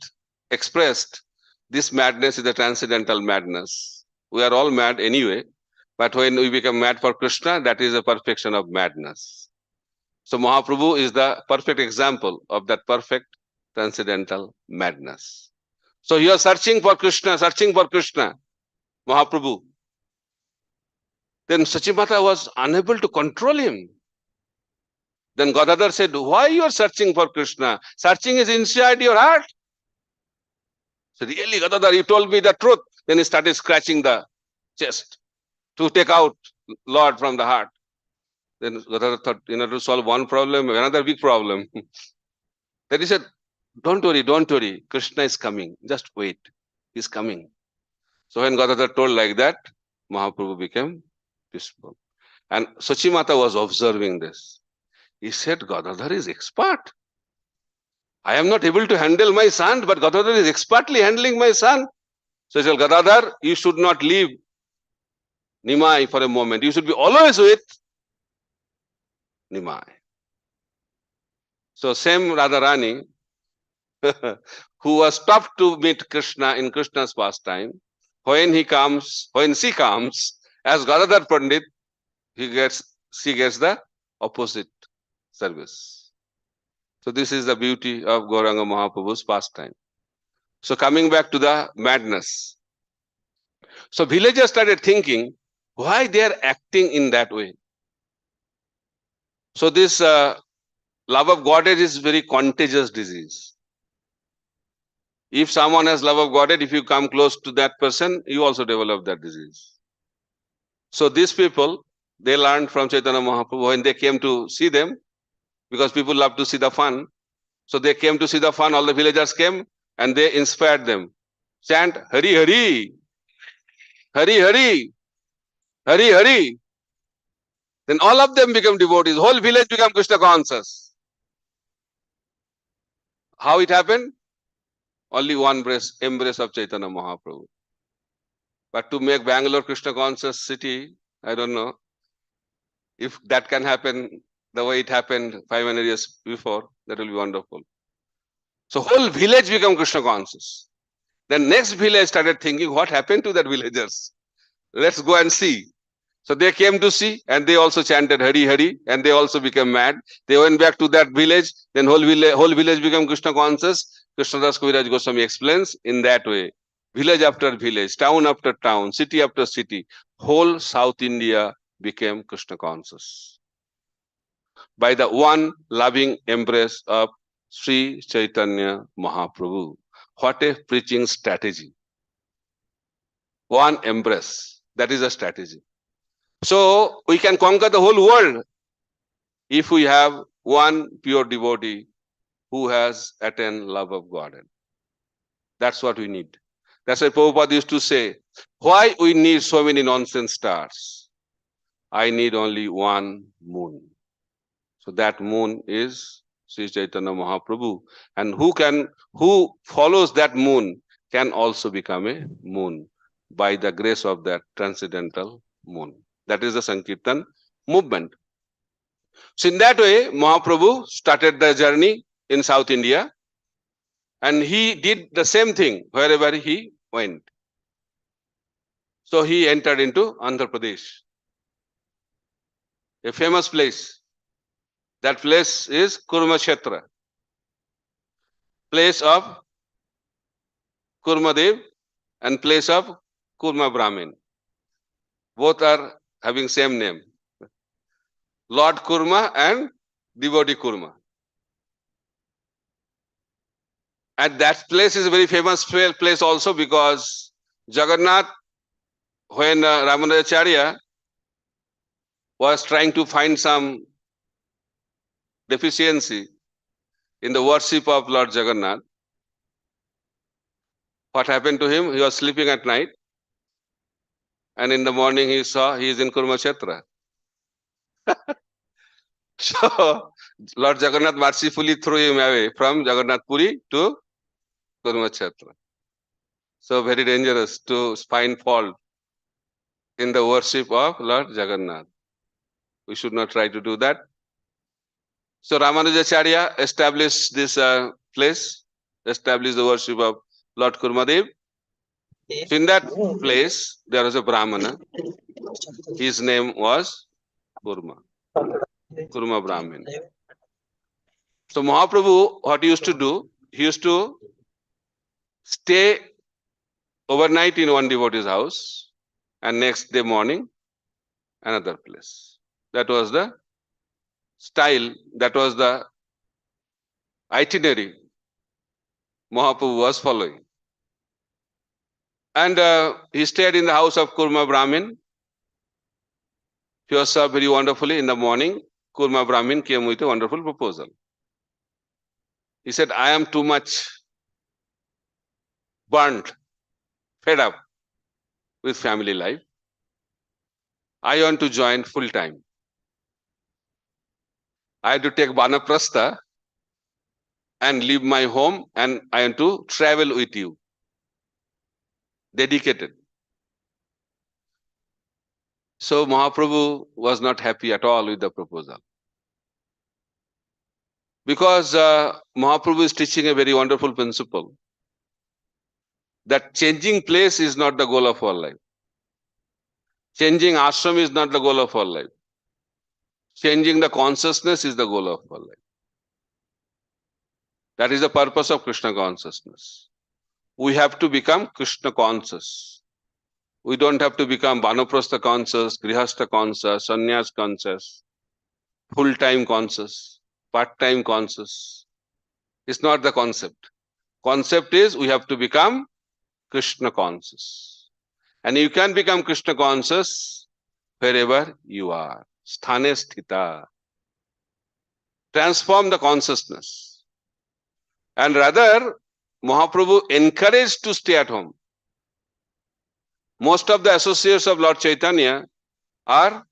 expressed, this madness is a transcendental madness. We are all mad anyway, but when we become mad for Krishna, that is a perfection of madness. So Mahaprabhu is the perfect example of that perfect transcendental madness. So you are searching for Krishna, Mahaprabhu. Then Sachimata was unable to control him. Then Gadadhar said, why you are searching for Krishna? Searching is inside your heart. So really, Gadadhar, you told me the truth. Then he started scratching the chest to take out Lord from the heart. Then Gadadhar thought, to solve one problem, another big problem. Then he said, don't worry, Krishna is coming. Just wait, he's coming. So when Gadadhar told like that, Mahaprabhu became peaceful. And Sachimata was observing this. He said, Gadadhar is expert. I am not able to handle my son, but Gadadhar is expertly handling my son. So he said, Gadadhar, you should not leave Nimai for a moment. You should be always with Nimai. So same Radharani, who was tough to meet Krishna in Krishna's pastime, when she comes, as Gadadhar Pandit, she gets the opposite service. So this is the beauty of Gauranga Mahaprabhu's pastime. So coming back to the madness. So villagers started thinking, why they are acting in that way? So this love of Godhead is very contagious disease. If someone has love of Godhead, if you come close to that person, you also develop that disease. So these people, they learned from Chaitanya Mahaprabhu when they came to see them, because people love to see the fun. So they came to see the fun, all the villagers came and they inspired them. Chant, Hari Hari, Hari Hari, Hari Hari. Then all of them become devotees. Whole village became Krishna conscious. How it happened? Only one embrace of Chaitanya Mahaprabhu. But to make Bangalore Krishna conscious city, I don't know if that can happen the way it happened 500 years before. That will be wonderful. So whole village became Krishna conscious. Then next village started thinking, what happened to that villagers? Let's go and see. So they came to see and they also chanted Hari Hari and they also became mad. They went back to that village. Then whole village became Krishna conscious. Krishnadas Kaviraj Goswami explains in that way. Village after village, town after town, city after city, whole South India became Krishna conscious. by the one loving embrace of Sri Chaitanya Mahaprabhu. What a preaching strategy. One embrace. That is a strategy. So we can conquer the whole world if we have one pure devotee who has attained love of God. That's what we need. That's why Prabhupada used to say, why we need so many nonsense stars? I need only one moon. So that moon is Sri Chaitanya Mahaprabhu. And who follows that moon can also become a moon by the grace of that transcendental moon. That is the Sankirtan movement. So in that way, Mahaprabhu started the journey in South India, and he did the same thing wherever he went. So he entered into Andhra Pradesh, a famous place. That place is Kurmakshetra, place of Kurmadev and place of Kurma Brahmin. Both are having same name. Lord Kurma and devotee Kurma. And that place is a very famous place also because Jagannath, when Ramanujacharya was trying to find some deficiency in the worship of Lord Jagannath, what happened to him? He was sleeping at night, and in the morning he saw he is in Kurmakshetra. So Lord Jagannath mercifully threw him away from Jagannath Puri to Kurmakshetra. So very dangerous to find fault in the worship of Lord Jagannath. We should not try to do that. So Ramanujacharya established this place, established the worship of Lord Kurmadev. So in that place, there was a Brahmana. His name was Kurma Brahmin. So Mahaprabhu, what he used to do, he used to stay overnight in one devotee's house and next day morning, another place. That was the style, that was the itinerary Mahaprabhu was following. And he stayed in the house of Kurma Brahmin. He was served very wonderfully. In the morning, Kurma Brahmin came with a wonderful proposal. He said, I am too much burnt, fed up with family life. I want to join full time. I have to take Vanaprastha and leave my home, and I want to travel with you. Dedicated. So Mahaprabhu was not happy at all with the proposal. Because Mahaprabhu is teaching a very wonderful principle, that changing place is not the goal of our life. Changing ashram is not the goal of our life. Changing the consciousness is the goal of our life. That is the purpose of Krishna consciousness. We have to become Krishna conscious. We don't have to become Vanaprastha conscious, Grihastha conscious, Sannyas conscious, full-time conscious, part-time conscious. It's not the concept. Concept is we have to become Krishna conscious. And you can become Krishna conscious wherever you are. Sthane sthita. Transform the consciousness. And rather, Mahaprabhu encouraged to stay at home. Most of the associates of Lord Chaitanya are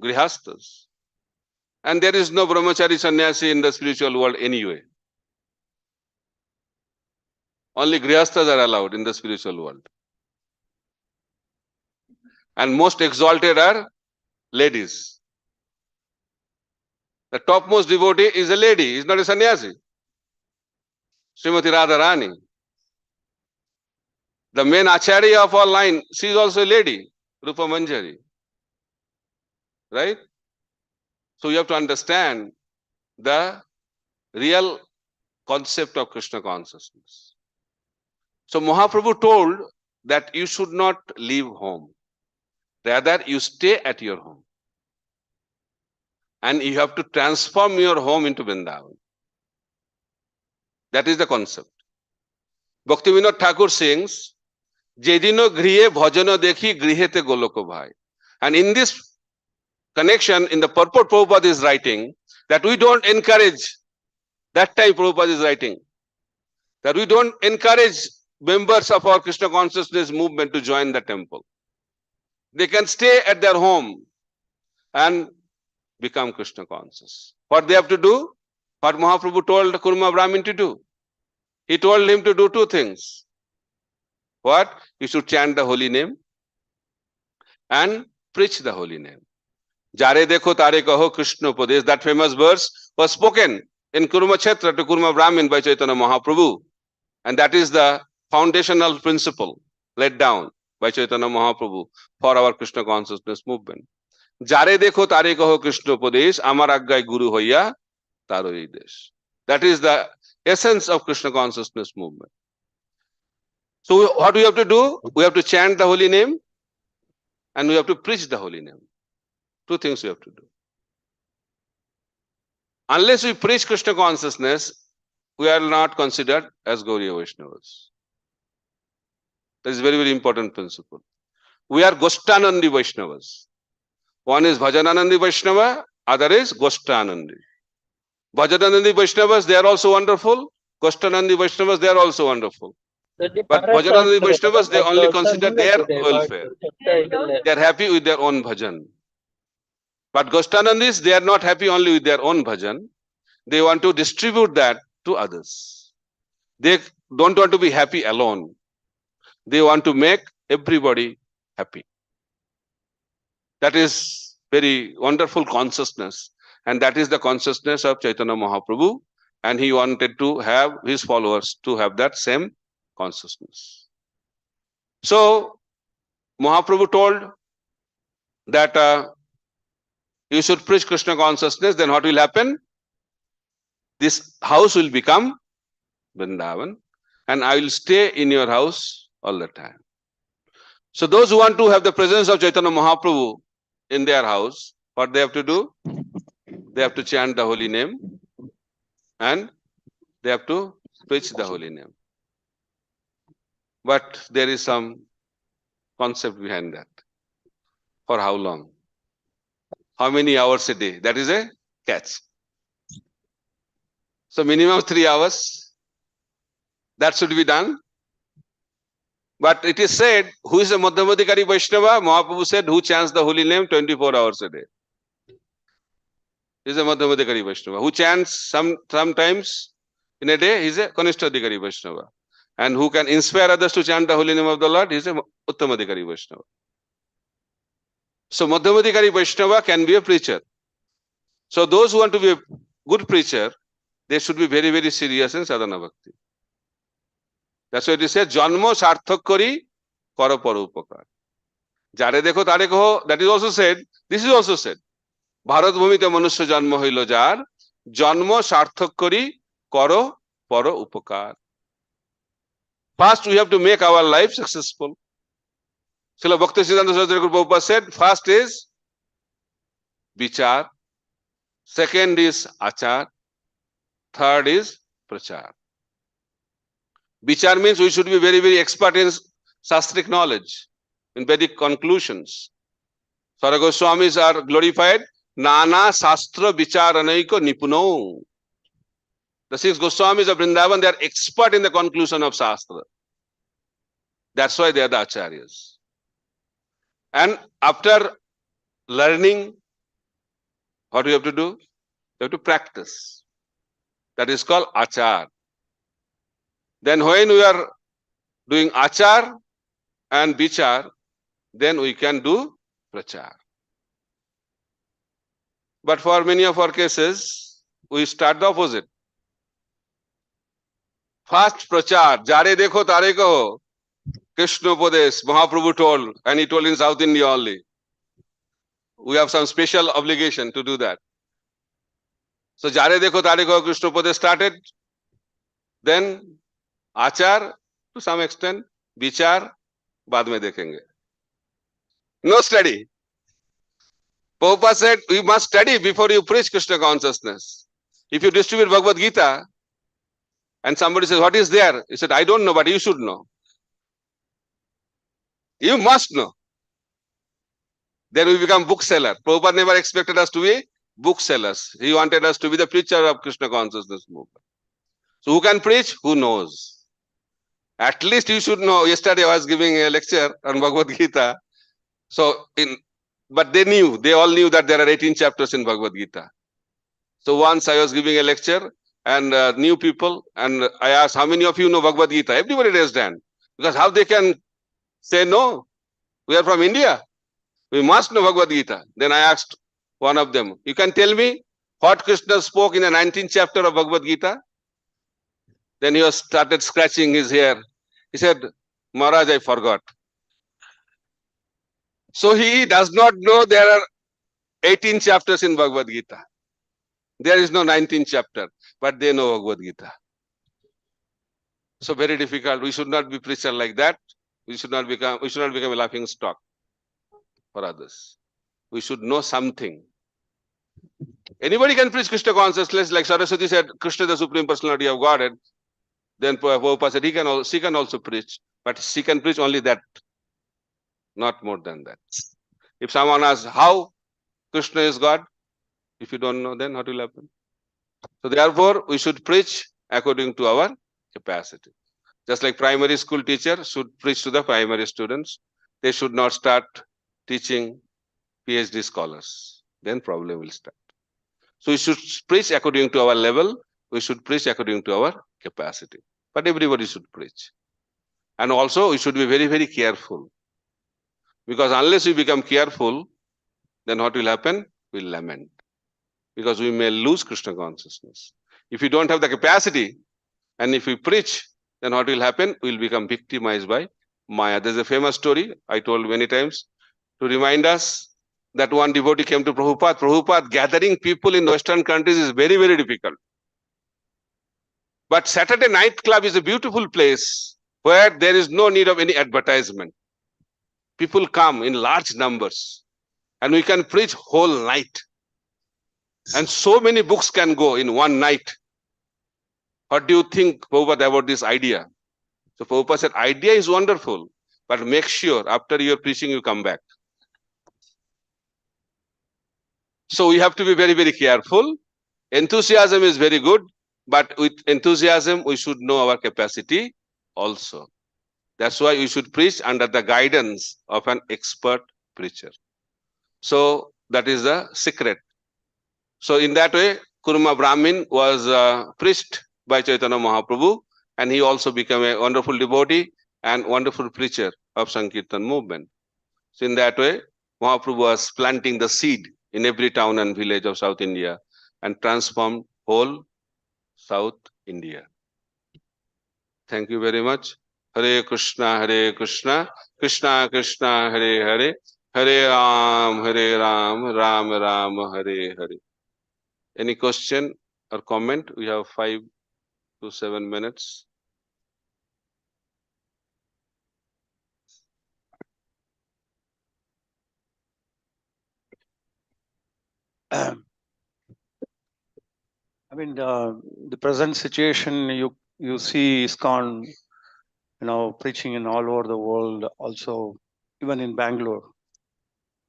grihasthas. And there is no brahmachari sannyasi in the spiritual world anyway. Only grihasthas are allowed in the spiritual world. And most exalted are ladies. The topmost devotee is a lady, is not a sannyasi. Srimati Radharani. The main acharya of our line, she is also a lady, Rupa Manjari. Right? So you have to understand the real concept of Krishna consciousness. So Mahaprabhu told that you should not leave home. Rather, you stay at your home. and you have to transform your home into Vrindavan. That is the concept. Bhaktivinoda Thakur sings, Jedino grihe bhajana dekhi grihete goloko bhai. And in this connection, in the purport Prabhupada is writing, that we don't encourage, that time Prabhupada is writing, that we don't encourage members of our Krishna consciousness movement to join the temple. They can stay at their home and become Krishna conscious. What they have to do? What Mahaprabhu told Kurma Brahmin to do? He told him to do two things. What? You should chant the holy name and preach the holy name. Jare dekho tare kaho Krishna upadesh. That famous verse was spoken in Kurma Kshetra to Kurma Brahmin by Chaitanya Mahaprabhu. And that is the foundational principle laid down by Chaitanya Mahaprabhu for our Krishna consciousness movement. Jare dekho tare kaho Krishna upadesh, amar aggai guru hoya taro ei desh. That is the essence of Krishna consciousness movement. So what we have to do? We have to chant the holy name and we have to preach the holy name. Two things we have to do. Unless we preach Krishna consciousness, we are not considered as Gauriya Vaishnavas. That is very, very important principle. We are Goshtanandi Vaishnavas. One is Bhajananandi Vaishnava, other is Goshtanandi. Bhajananandi Vaishnavas, they are also wonderful. Goshtanandi Vaishnavas, they are also wonderful. But Bhajananandi Vaishnavas, they only consider their welfare. They are happy with their own bhajan. But Goshtanandis, they are not happy only with their own bhajan. They want to distribute that to others. They don't want to be happy alone. They want to make everybody happy. That is very wonderful consciousness. And that is the consciousness of Chaitanya Mahaprabhu. And he wanted to have his followers to have that same consciousness. So, Mahaprabhu told that you should preach Krishna consciousness, then what will happen? This house will become Vrindavan and I will stay in your house all the time. So those who want to have the presence of Chaitanya Mahaprabhu in their house, what they have to do? They have to chant the holy name and they have to preach the holy name. But there is some concept behind that. For how long? How many hours a day? That is a catch. So minimum 3 hours. That should be done. But it is said, who is a Madhyamadikari Vaishnava? Mahaprabhu said, who chants the holy name 24 hours a day. He is a Madhyamadikari Vaishnava. Who chants sometimes in a day, he is a Kanishtadikari Vaishnava. And who can inspire others to chant the holy name of the Lord, he is a Uttamadikari Vaishnava. So Madhyamadikari Vaishnava can be a preacher. So those who want to be a good preacher, they should be very, very serious in sadhana bhakti. That's why it is said, Janmo sarthak kori karo paro upakar. Jare dekho tare kaho, that is also said, this is also said. Bharat bhumite manusya janma hoilo jar, janmo sarthak kori karo paro upakar. First, we have to make our life successful. Srila Bhakti Siddhanta Saraswati Prabhupada said, first is vichar, second is achar, third is prachar. Vichar means we should be very, very expert in Shastric knowledge, in Vedic conclusions. Sara Goswamis are glorified. Nana Shastra Vicharanaiko Nipuno. The 6 Goswamis of Vrindavan, they are expert in the conclusion of Shastra. That's why they are the Acharyas. And after learning, what do you have to do? You have to practice. That is called Achar. Then when we are doing Achar and Vichar, then we can do Prachar. But for many of our cases, we start the opposite. First Prachar, Jare dekho tare kaho, Krishna Upadesh, Mahaprabhu told, and he told in South India only. We have some special obligation to do that. So Jare dekho tare kaho, Krishna Upadesh started. Then Achar, to some extent, Vichar, बाद में देखेंगे. No study. Prabhupada said, you must study before you preach Krishna consciousness. If you distribute Bhagavad Gita, and somebody says, what is there? He said, I don't know, but you should know. You must know. Then we become bookseller. Prabhupada never expected us to be booksellers. He wanted us to be the preacher of Krishna consciousness movement. So who can preach? Who knows? At least you should know. Yesterday I was giving a lecture on Bhagavad Gita. But they all knew that there are 18 chapters in Bhagavad Gita. So once I was giving a lecture and new people, and I asked, how many of you know Bhagavad Gita? Everybody raised hand. Because how they can say no? We are from India. We must know Bhagavad Gita. Then I asked one of them, you can tell me what Krishna spoke in the 19th chapter of Bhagavad Gita? Then he started scratching his hair. He said, Maharaj, I forgot. So he does not know there are 18 chapters in Bhagavad Gita. There is no 19th chapter, but they know Bhagavad Gita. So very difficult. We should not be preacher like that. We should not become a laughing stock for others. We should know something. Anybody can preach Krishna consciousness, like Saraswati said, Krishna the Supreme Personality of Godhead. Then Prabhupada said she can also preach, but she can preach only that, not more than that. If someone asks how Krishna is God, if you don't know, then what will happen? So therefore, we should preach according to our capacity. Just like primary school teacher should preach to the primary students, they should not start teaching PhD scholars. Then problem will start. So we should preach according to our level. We should preach according to our capacity. But everybody should preach. And also we should be very, very careful. Because unless we become careful, then what will happen? We'll lament. Because we may lose Krishna consciousness. If we don't have the capacity, and if we preach, then what will happen? We'll become victimized by Maya. There's a famous story I told many times to remind us that one devotee came to Prabhupada. Prabhupada, gathering people in Western countries is very, very difficult. But Saturday night club is a beautiful place where there is no need of any advertisement. People come in large numbers and we can preach whole night. And so many books can go in one night. What do you think, Prabhupada, about this idea? So Prabhupada said, idea is wonderful, but make sure after your preaching you come back. So we have to be very, very careful. Enthusiasm is very good, but with enthusiasm we should know our capacity also. That's why we should preach under the guidance of an expert preacher. So that is the secret. So in that way, Kurma Brahmin was preached by Chaitanya Mahaprabhu, and he also became a wonderful devotee and wonderful preacher of Sankirtan movement. So in that way, Mahaprabhu was planting the seed in every town and village of South India and transformed whole South India. Thank you very much. Hare Krishna, Krishna Krishna, Hare Hare, Hare Ram, Ram Ram, Hare Hare. Any question or comment? We have 5 to 7 minutes. I mean, the present situation, you see ISKCON, preaching in all over the world, also even in Bangalore.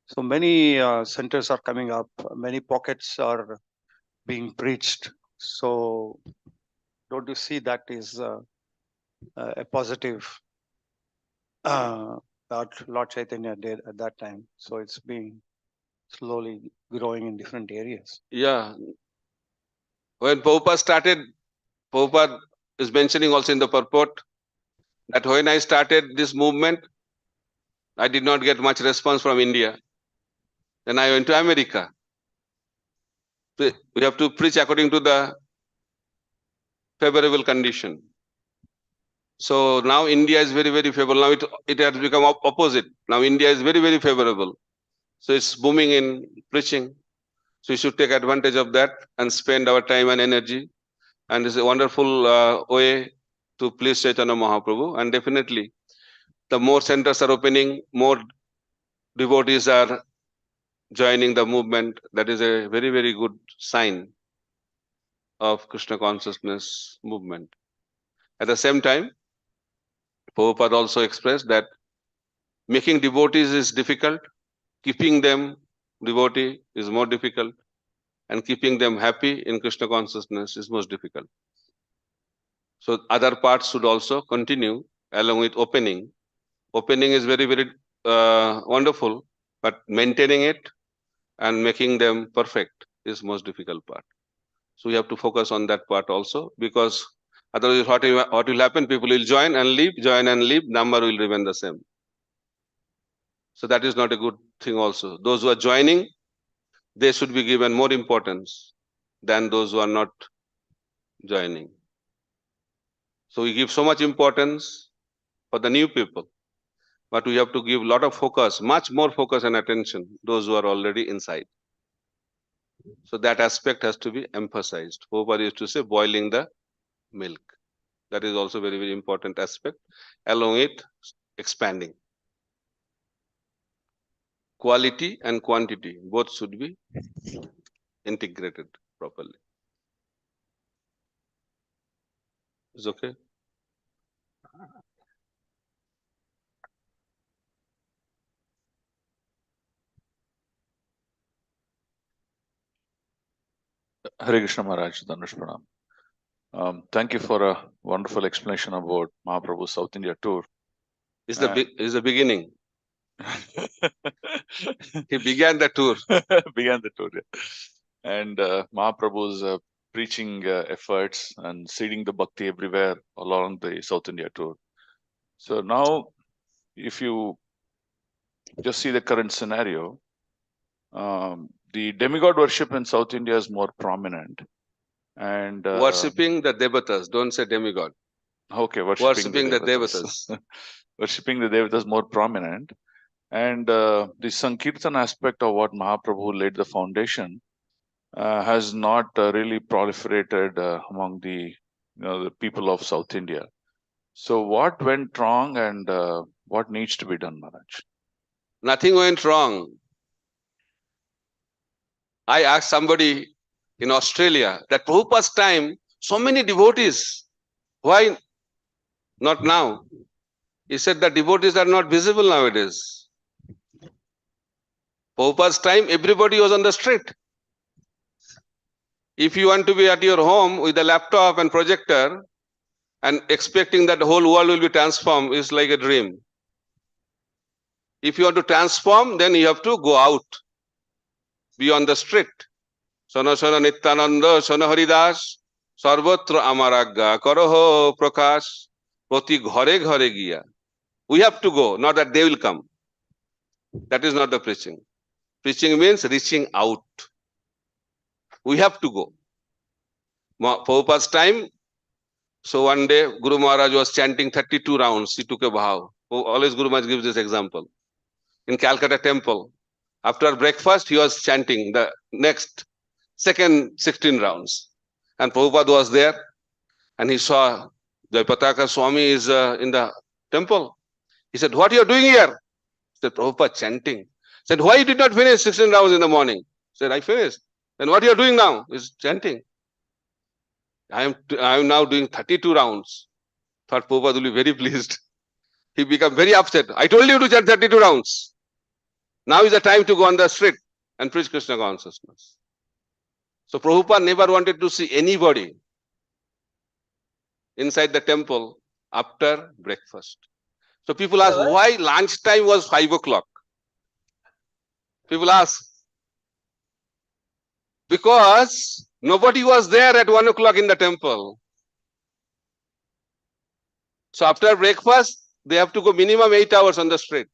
So many centers are coming up, many pockets are being preached. So don't you see that is a positive that Lord Chaitanya did at that time? So it's being slowly growing in different areas. Yeah. When Prabhupada started, Prabhupada is mentioning also in the purport that when I started this movement, I did not get much response from India. Then I went to America. We have to preach according to the favorable condition. So now India is very, very favorable. Now it has become opposite. Now India is very, very favorable. So it's booming in preaching. So we should take advantage of that and spend our time and energy. And it's a wonderful way to please Chaitanya Mahaprabhu. And definitely, the more centers are opening, more devotees are joining the movement, that is a very, very good sign of Krishna consciousness movement. At the same time, Prabhupada also expressed that making devotees is difficult, keeping them devotee is more difficult, and keeping them happy in Krishna consciousness is most difficult. So other parts should also continue along with opening. Opening is very, very wonderful, but maintaining it and making them perfect is most difficult part. So we have to focus on that part also, because otherwise what will happen? People will join and leave, number will remain the same. So that is not a good thing also. Those who are joining, they should be given more importance than those who are not joining. So we give so much importance for the new people, but we have to give a lot of focus, much more focus and attention, those who are already inside. So that aspect has to be emphasized. Prabhupada used to say boiling the milk. That is also very, very important aspect, along with expanding. Quality and quantity, both should be integrated properly. Is okay? Hare Krishna Maharaj, Dhanush Pranam. Thank you for a wonderful explanation about Mahaprabhu's South India tour. Is the beginning. He began the tour. Began the tour, yeah. And Mahaprabhu's preaching efforts and seeding the bhakti everywhere along the South India tour. So now, if you just see the current scenario, the demigod worship in South India is more prominent. And worshipping the devatas, don't say demigod. Okay, worshipping the devatas. Worshipping the devatas more prominent. And the Sankirtan aspect of what Mahaprabhu laid the foundation has not really proliferated among the people of South India. So what went wrong and what needs to be done, Maharaj? Nothing went wrong. I asked somebody in Australia that Prabhupada's time, so many devotees, why not now? He said that devotees are not visible nowadays. Prabhupada's time, everybody was on the street. If you want to be at your home with a laptop and projector and expecting that the whole world will be transformed is like a dream. If you want to transform, then you have to go out, be on the street. Sono sono Nityananda, sono Haridas, sarvatra amaragga, karaho prakash, proti ghare ghare giya. We have to go, not that they will come. That is not the preaching. Preaching means reaching out. We have to go. Prabhupada's time, so one day Guru Maharaj was chanting 32 rounds. He took a vow. Always Guru Maharaj gives this example. In Calcutta temple, after breakfast, he was chanting the second 16 rounds. And Prabhupada was there and he saw Jaipataka Swami is in the temple. He said, what are you doing here? He said, Prabhupada chanting. He said, why you did not finish 16 rounds in the morning? He said, I finished. Then what are you doing now? He's chanting. I am now doing 32 rounds. Thought Prabhupada will be very pleased. He became very upset. I told you to chant 32 rounds. Now is the time to go on the street and preach Krishna consciousness. So Prabhupada never wanted to see anybody inside the temple after breakfast. So people ask why lunchtime was 5 o'clock. People ask because nobody was there at 1 o'clock in the temple. So after breakfast, they have to go minimum 8 hours on the street.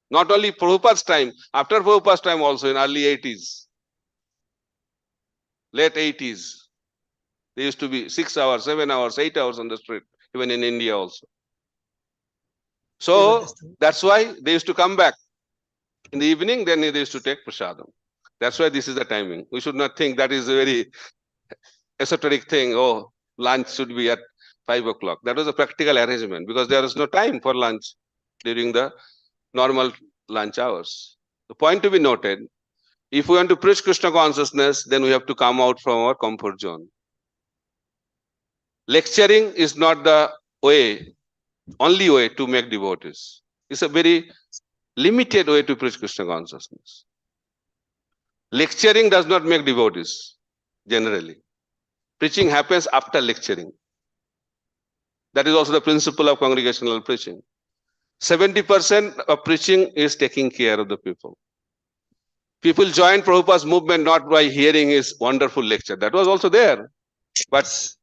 Not only Prabhupada's time, after Prabhupada's time also in early 80s, late 80s, there used to be 6 hours, 7 hours, 8 hours on the street, even in India also. So that's why they used to come back in the evening, then they used to take prasadam. That's why this is the timing. We should not think that is a very esoteric thing. Oh, lunch should be at 5 o'clock. That was a practical arrangement because there is no time for lunch during the normal lunch hours. The point to be noted, if we want to preach Krishna consciousness, then we have to come out from our comfort zone. Lecturing is not the only way to make devotees. It's a very limited way to preach Krishna consciousness. Lecturing does not make devotees, generally. Preaching happens after lecturing. That is also the principle of congregational preaching. 70% of preaching is taking care of the people. People joined Prabhupada's movement not by hearing his wonderful lecture. That was also there. But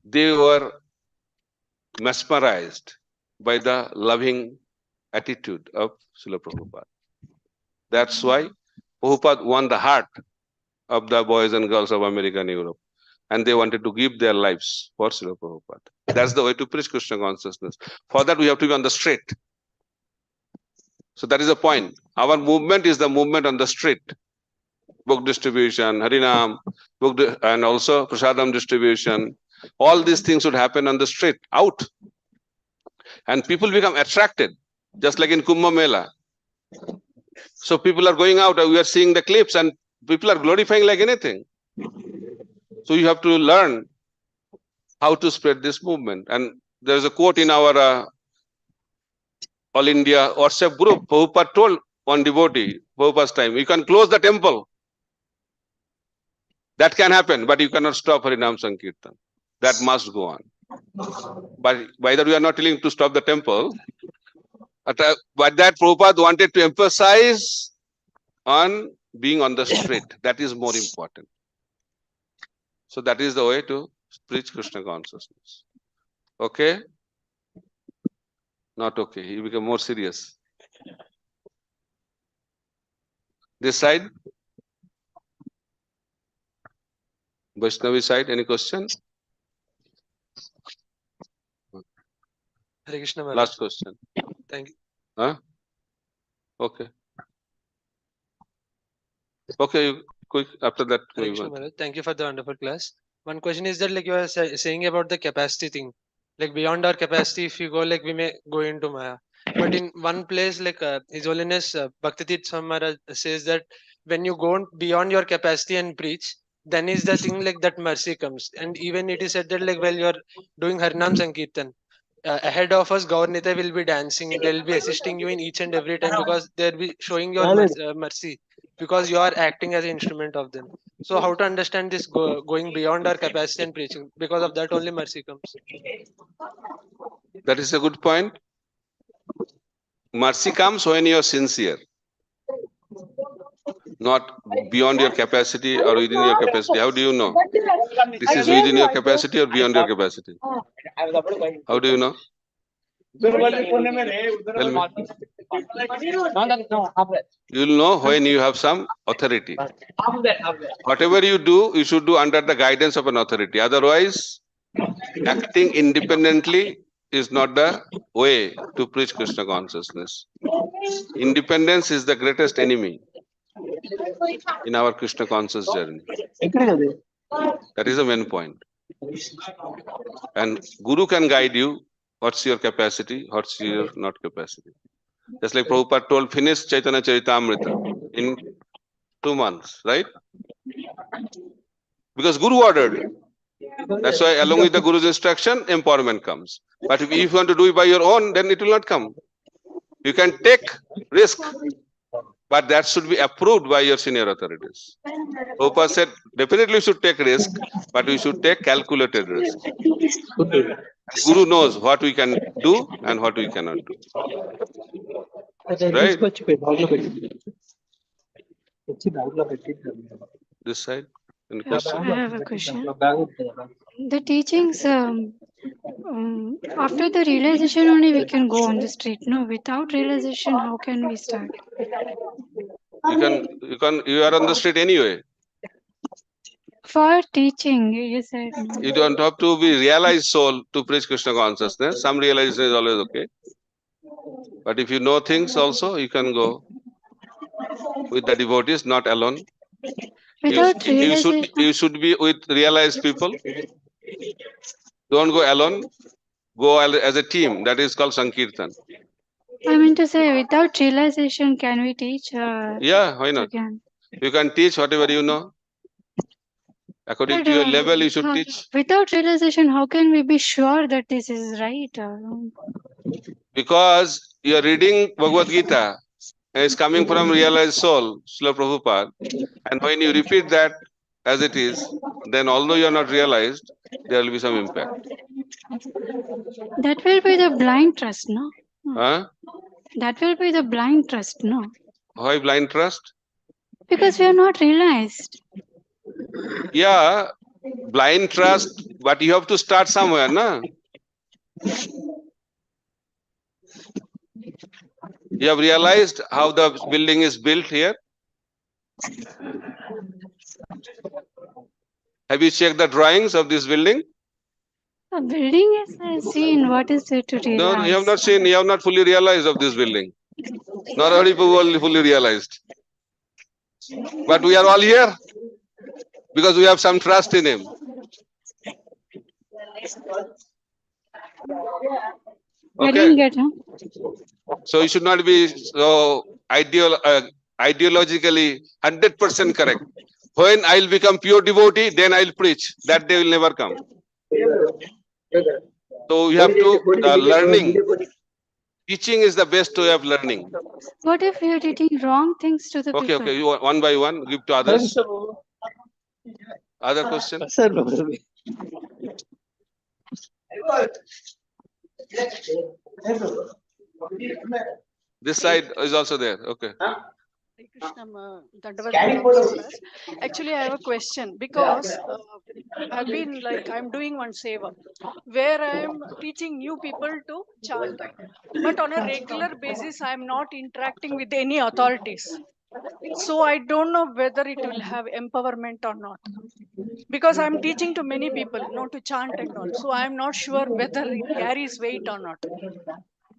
they were mesmerized by the loving attitude of Srila Prabhupada. That's why Prabhupada won the heart of the boys and girls of America and Europe. And they wanted to give their lives for Srila Prabhupada. That's the way to preach Krishna consciousness. For that, we have to be on the street. So that is the point. Our movement is the movement on the street. Book distribution, Harinam, and also Prasadam distribution. All these things should happen on the street, out. And people become attracted, just like in Kumbh Mela. So people are going out, we are seeing the clips, and people are glorifying like anything. So you have to learn how to spread this movement. And there's a quote in our All India WhatsApp group. Prabhupada told one devotee, Prabhupada's time, you can close the temple. That can happen, but you cannot stop Harinam Sankirtan. That must go on. But by that we are not telling to stop the temple. But that Prabhupada wanted to emphasize on being on the street. That is more important. So that is the way to preach Krishna consciousness. Okay? Not okay. He became more serious. This side? Vaishnavi side, any question? Hare Krishna Maharaj. Last question. Thank you. Huh? Okay. Okay, quick. After that, Hare Krishna Maharaj. Thank you for the wonderful class. One question is that, like you are saying about the capacity thing, like beyond our capacity, if you go, like we may go into Maya. But in one place, like His Holiness Bhakti Swami Maharaj says that when you go beyond your capacity and preach, then is the thing like that mercy comes. And even it is said that like while you are doing Harinam Sankirtan, ahead of us, Gaurnita will be dancing. They'll be assisting you in each and every time because they'll be showing your mercy because you are acting as an instrument of them. So how to understand this going beyond our capacity and preaching? Because of that only mercy comes. That is a good point. Mercy comes when you are sincere. Not beyond your capacity or within your capacity. How do you know? This is within your capacity or beyond your capacity? How do you know? Tell me. You will know when you have some authority. Whatever you do, you should do under the guidance of an authority. Otherwise, acting independently is not the way to preach Krishna consciousness. Independence is the greatest enemy in our Krishna conscious journey. That is the main point. And Guru can guide you. What's your capacity? What's your not capacity? Just like Prabhupada told, finish Chaitanya Charitamrita in 2 months, right? Because Guru ordered. That's why along with the Guru's instruction, empowerment comes. But if you want to do it by your own, then it will not come. You can take risk, but that should be approved by your senior authorities. Prabhupada said, definitely you should take risk, but we should take calculated risk. Guru knows what we can do and what we cannot do. Right? This side? Any question? I have a question. The teachings, after the realization only we can go on the street. No, without realization, how can we start? You are on the street anyway. For teaching, you said. No. You don't have to be realized soul to preach Krishna consciousness. Some realization is always okay. But if you know things also, you can go with the devotees, not alone. Without realization. You should be with realized people. Don't go alone. Go as a team. That is called Sankirtan. I mean to say, without realization, can we teach? Yeah, why not? Again. You can teach whatever you know. According But, to your level, you should how- teach. Without realization, how can we be sure that this is right? Because you are reading Bhagavad Gita, and it's coming from realized soul, Srila Prabhupada. And when you repeat that as it is, then although you are not realized, there will be some impact. That will be the blind trust, no? Huh? That will be the blind trust, no? Why blind trust? Because we are not realized. Yeah, blind trust, but you have to start somewhere, na? You have realized how the building is built here? Have you checked the drawings of this building? A building is seen. What is there to realize? No, you have not seen, you have not fully realized of this building. Nor Hari Prabhu fully realized. But we are all here because we have some trust in him. I Okay. didn't get, huh? So you should not be so ideologically 100% correct. When I'll become pure devotee, then I'll preach. That day will never come. So you have to learning. Teaching is the best way of learning. What if we are teaching wrong things to the Okay, people? okay. You one by one give to others. Other question? This side is also there. Okay. Actually, I have a question because I've been like I'm doing one seva where I am teaching new people to chant, but on a regular basis I am not interacting with any authorities. So I don't know whether it will have empowerment or not because I'm teaching to many people, to chant and all. So I am not sure whether it carries weight or not.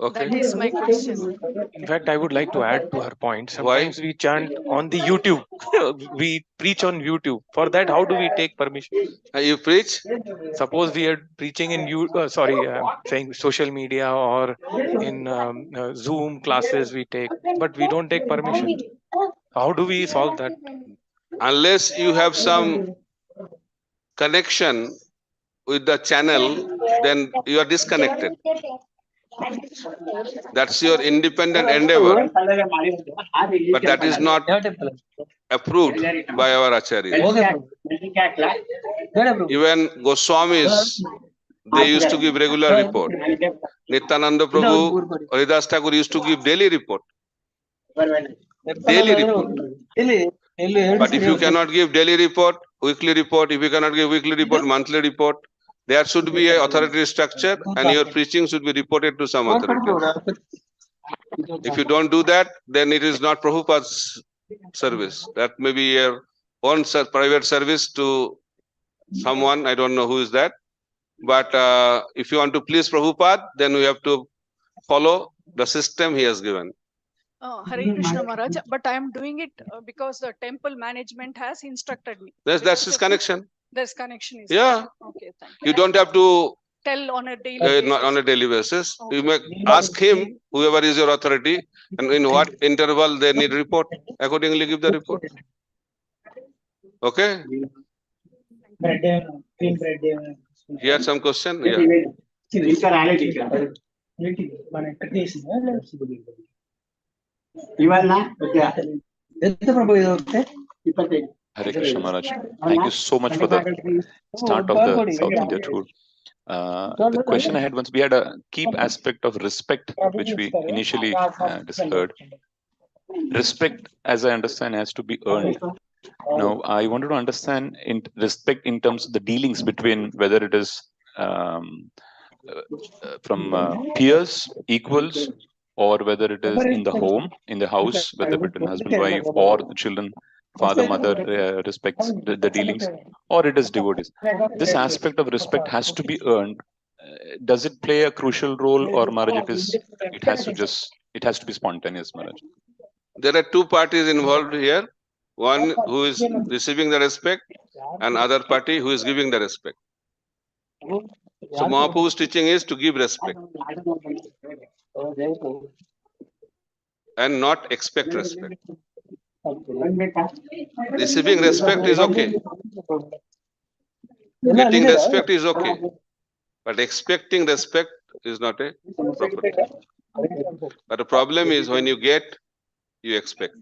Okay. That is my question. In fact, I would like to add to her point. Why? Sometimes we chant on the YouTube. We preach on YouTube. For that, how do we take permission? You preach? Suppose we are preaching in saying social media or in Zoom classes we take, but we don't take permission. How do we solve that? Unless you have some connection with the channel, then you are disconnected. That's your independent endeavor, but that is not approved by our Acharya. Even Goswamis, they used to give regular report. Nityananda Prabhu, Haridas Thakur used to give daily report. Daily report. But if you cannot give daily report, weekly report, if you cannot give weekly report, monthly report, there should be an authority structure and your preaching should be reported to some authority. If you don't do that, then it is not Prabhupada's service. That may be your own private service to someone, I don't know who is that. But if you want to please Prabhupada, then we have to follow the system he has given. Hare Krishna Maharaj, but I am doing it because the temple management has instructed me. That's his connection. There's connection. Is Yeah. Okay, thank you. You don't have to tell on a daily basis. not on a daily basis. Okay. You may ask him, whoever is your authority, and in what interval they need report. Accordingly, give the report. Okay? Here some question? Yeah. Hare Krishna Maharaj. Thank you so much for the start of the South India tour. The question I had once, we had a key aspect of respect, which we initially heard. Respect, as I understand, has to be earned. Now, I wanted to understand respect in terms of the dealings between whether it is from peers, equals, or whether it is in the home, in the house, whether between husband, wife, or the children, father, mother, respects the dealings, or it is devotees. This aspect of respect has to be earned. Does it play a crucial role, or Maharaj, it has to be spontaneous, Maharaj? There are two parties involved here. One who is receiving the respect, and other party who is giving the respect. So Mahaprabhu's teaching is to give respect. and not expect respect. Receiving respect is okay. Getting respect is okay. But expecting respect is not a proper thing. But the problem is when you get, you expect.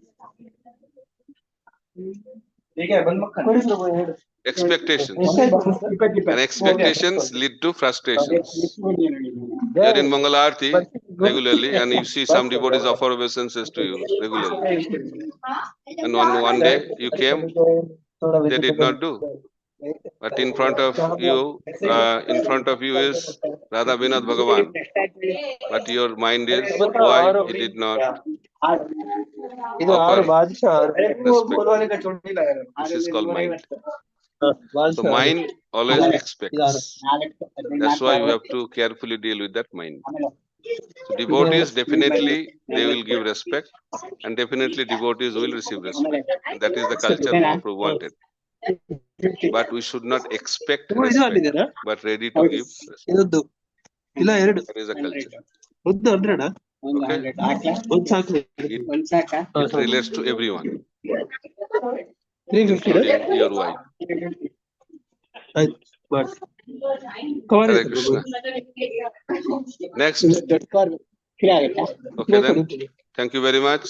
Expectations. And expectations lead to frustrations. You are in Mangalarti regularly and you see some devotees offer obeisances to you regularly. And one day you came, they did not do. But in front of you is Radha Vinod Bhagavan. But your mind is why he did not offer respect. This is called mind. So mind always expects. That's why you have to carefully deal with that mind. So devotees definitely they will give respect, and definitely devotees will receive respect. And that is the culture Mahaprabhu wanted. But we should not expect respect, but ready to give respect. That is the culture. Okay? It relates to everyone, including your wife. Hare Krishna. Next. Okay then. Thank you very much.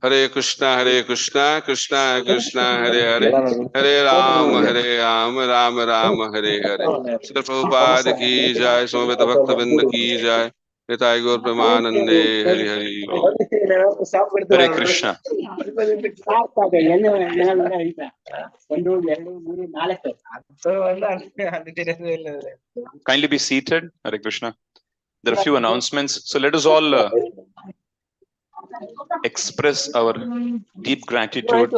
Hare Krishna, Krishna Krishna, Hare Hare, Hare Ram, Ram Ram, Hare Hare. Srila Prabhupada ki jai, Samaveta Bhaktavinda ki jai, Nitai Gaur Premanande, Hari Hari. Hare Krishna. Kindly be seated. Hare Krishna. There are a few announcements. So let us all express our deep gratitude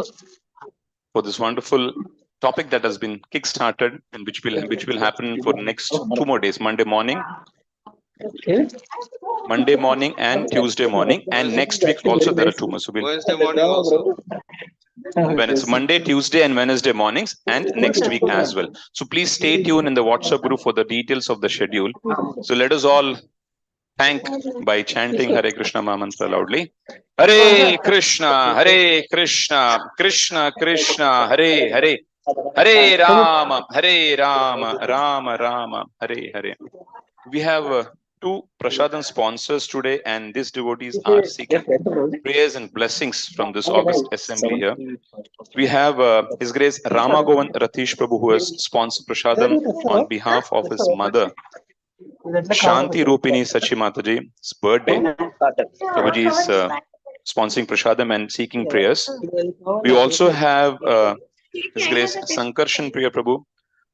for this wonderful topic that has been kick-started and which will happen for next 2 more days, Monday morning and Tuesday morning, and next week also there are 2 more. So Wednesday morning also. When it's Monday, Tuesday and Wednesday mornings, and next week as well. So please stay tuned in the WhatsApp group for the details of the schedule. So let us all thank by chanting Hare Krishna Mahamantra loudly. Hare Krishna, Krishna Krishna, Hare Hare, Hare Rama, Rama Rama, Hare Hare. We have 2 Prasadam sponsors today, and these devotees are seeking prayers and blessings from this August assembly here. We have His Grace Ramagovan Ratish Prabhu, who has sponsored Prasadam on behalf of his mother, Shanti Rupini Sachi Mataji's birthday. Prabhuji is sponsoring Prasadam and seeking prayers. We also have His Grace Sankarshan Priya Prabhu,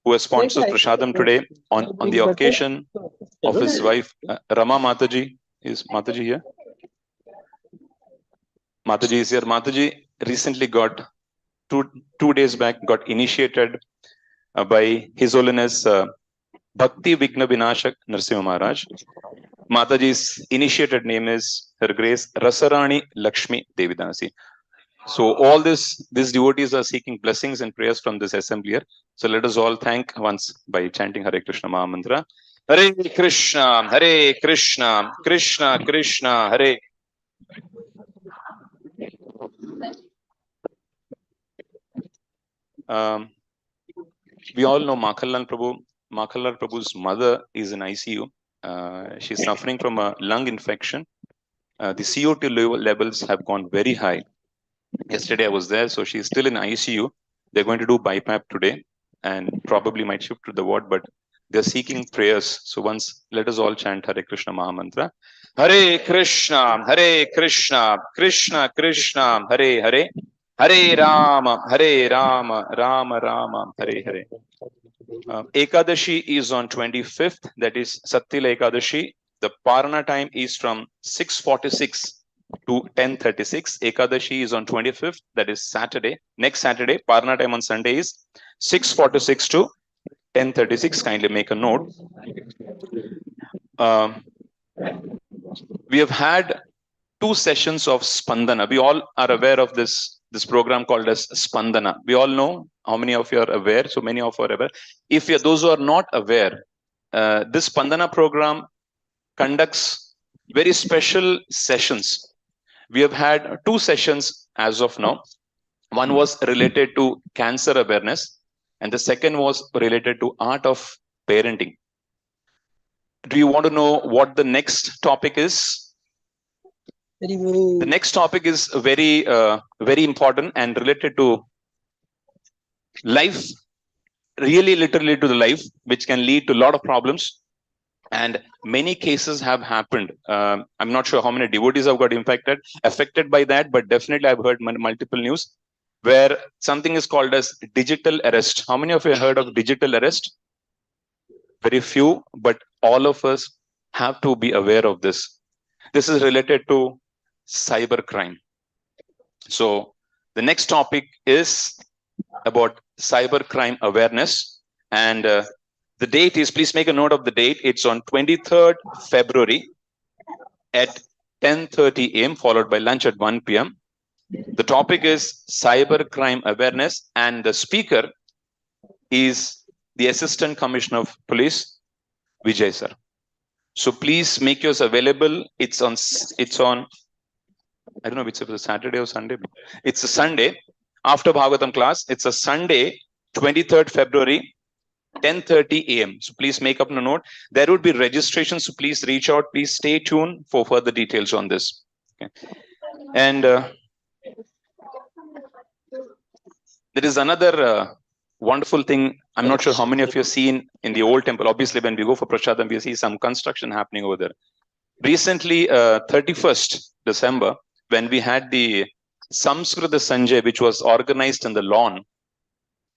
who has sponsored Prasadam today on the occasion of his wife Rama Mataji. Is Mataji here? Mataji is here. Mataji recently got two days back got initiated by His Holiness Bhakti Vigna Vinashak Narasimha Maharaj. Mataji's initiated name is Her Grace Rasarani Lakshmi Devidasi. So all these devotees are seeking blessings and prayers from this assembly here. So let us all thank once by chanting Hare Krishna Mahamantra. Hare Krishna, Krishna Krishna, Hare. We all know Makhalal Prabhu. Makhalal Prabhu's mother is in ICU. She's suffering from a lung infection. The CO2 levels have gone very high. Yesterday I was there, so she's still in ICU. They're going to do BiPAP today and probably might shift to the ward, but they're seeking prayers. So once, let us all chant Hare Krishna Mahamantra. Hare Krishna, Krishna Krishna, Hare Hare, Hare Rama, Rama Rama, Hare Hare. Ekadashi is on 25th, that is Sattila Ekadashi. The Parana time is from 6:46 to 10:36. Ekadashi is on 25th, that is Saturday. Next Saturday, Parana time on Sunday is 6:46 to 10:36. Kindly make a note. We have had 2 sessions of Spandana. We all are aware of this program called as Spandana. We all know. How many of you are aware? So many of you are aware. If you're those who are not aware, this Spandana program conducts very special sessions We have had 2 sessions as of now. One was related to cancer awareness, and the second was related to art of parenting. Do you want to know what the next topic is? The next topic is very important and related to life, really literally to the life, which can lead to a lot of problems. And many cases have happened. I'm not sure how many devotees have got affected by that, but definitely I've heard multiple news where something is called as digital arrest. How many of you have heard of digital arrest? Very few, but all of us have to be aware of this. This is related to cyber crime. So the next topic is about cyber crime awareness, and the date is, please make a note of the date. It's on 23rd February at 10:30 a.m. followed by lunch at 1 p.m. The topic is cyber crime awareness, and the speaker is the Assistant Commissioner of Police, Vijay sir. So please make yours available. It's on I don't know if it's a Saturday or Sunday. It's a Sunday after Bhagavatam class. It's a Sunday, 23rd February, 10:30 a.m. So please make up a note. There would be registration. So please reach out. Please stay tuned for further details on this. Okay. And there is another wonderful thing. I'm not sure how many of you have seen in the old temple. Obviously, when we go for Prachadam, we see some construction happening over there. Recently, 31st December, when we had the Samskrita Sanjay, which was organized in the lawn,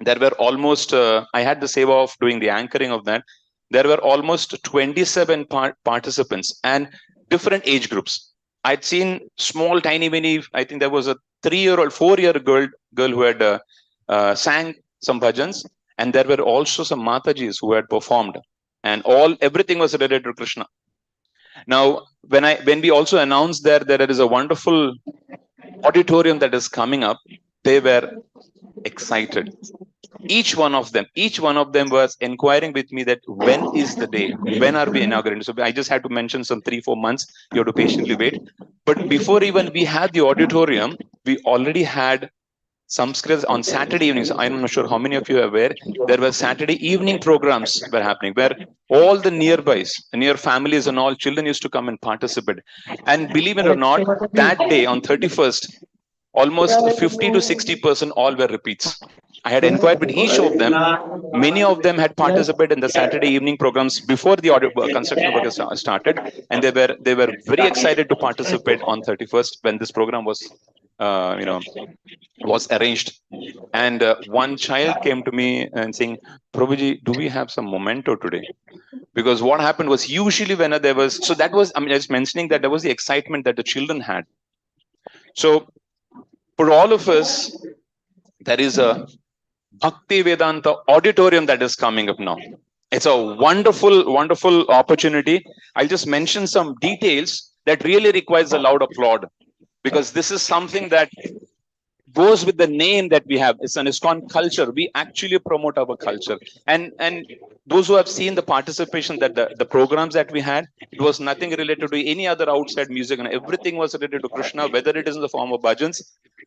there were almost, I had the seva of doing the anchoring of that. There were almost 27 participants and different age groups. I'd seen small, tiny, mini, I think there was a 3-year-old, 4-year girl who had sang some bhajans, and there were also some Matajis who had performed, and everything was related to Krishna. Now, when we also announced there is a wonderful auditorium that is coming up, they were excited. Each one of them was inquiring with me that when is the day, when are we inaugurating? So I just had to mention some 3-4 months. You have to patiently wait. But before even we had the auditorium, we already had Sanskrit on Saturday evenings. I'm not sure how many of you are aware. There were Saturday evening programs were happening where all the near families and all children used to come and participate. And believe it or not, that day on 31st, almost 50 to 60% all were repeats. I had inquired with each of them. Many of them had participated in the Saturday evening programs before the construction work started, and they were very excited to participate on 31st when this program was was arranged. And one child came to me and saying, Prabhuji, do we have some memento today? Because what happened was usually when there was, so that was, I was mentioning that there was the excitement that the children had. So for all of us, there is a Bhakti Vedanta auditorium that is coming up now. It's a wonderful, wonderful opportunity. I'll just mention some details that really requires a loud applaud, because this is something that goes with the name that we have. It's an ISKCON culture. We actually promote our culture. And those who have seen the participation, that the programs that we had, it was nothing related to any other outside music, and everything was related to Krishna, whether it is in the form of bhajans,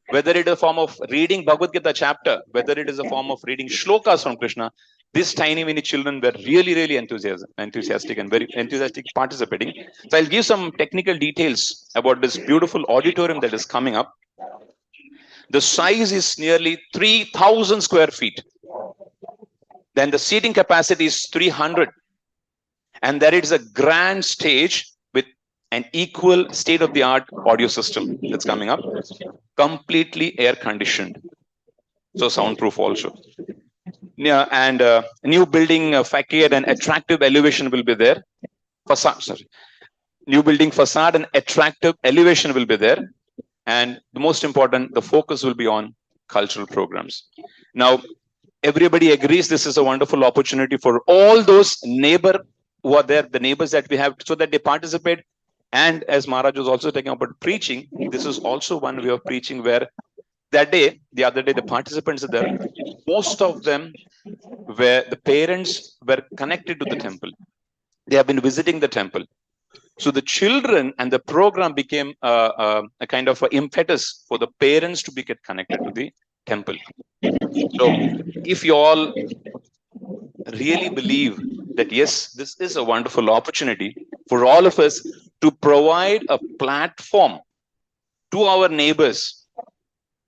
whether it is a form of reading Bhagavad Gita chapter, whether it is a form of reading shlokas from Krishna. These tiny, many children were really, really enthusiastic and very enthusiastic participating. So I'll give some technical details about this beautiful auditorium that is coming up. The size is nearly 3,000 square feet. Then the seating capacity is 300. And there is a grand stage with an equal state-of-the-art audio system that's coming up, completely air-conditioned. So soundproof also. Yeah, and new building facade and attractive elevation will be there. New building facade and attractive elevation will be there. And the most important, the focus will be on cultural programs. Now, everybody agrees this is a wonderful opportunity for all those neighbors who are there, the neighbors that we have, so that they participate. And as Maharaj was also talking about preaching, this is also one way of preaching where the other day, the participants are there. Most of them the parents were connected to the temple. They have been visiting the temple. So the children and the program became a kind of impetus for the parents to get connected to the temple. So if you all really believe that, yes, this is a wonderful opportunity for all of us to provide a platform to our neighbors,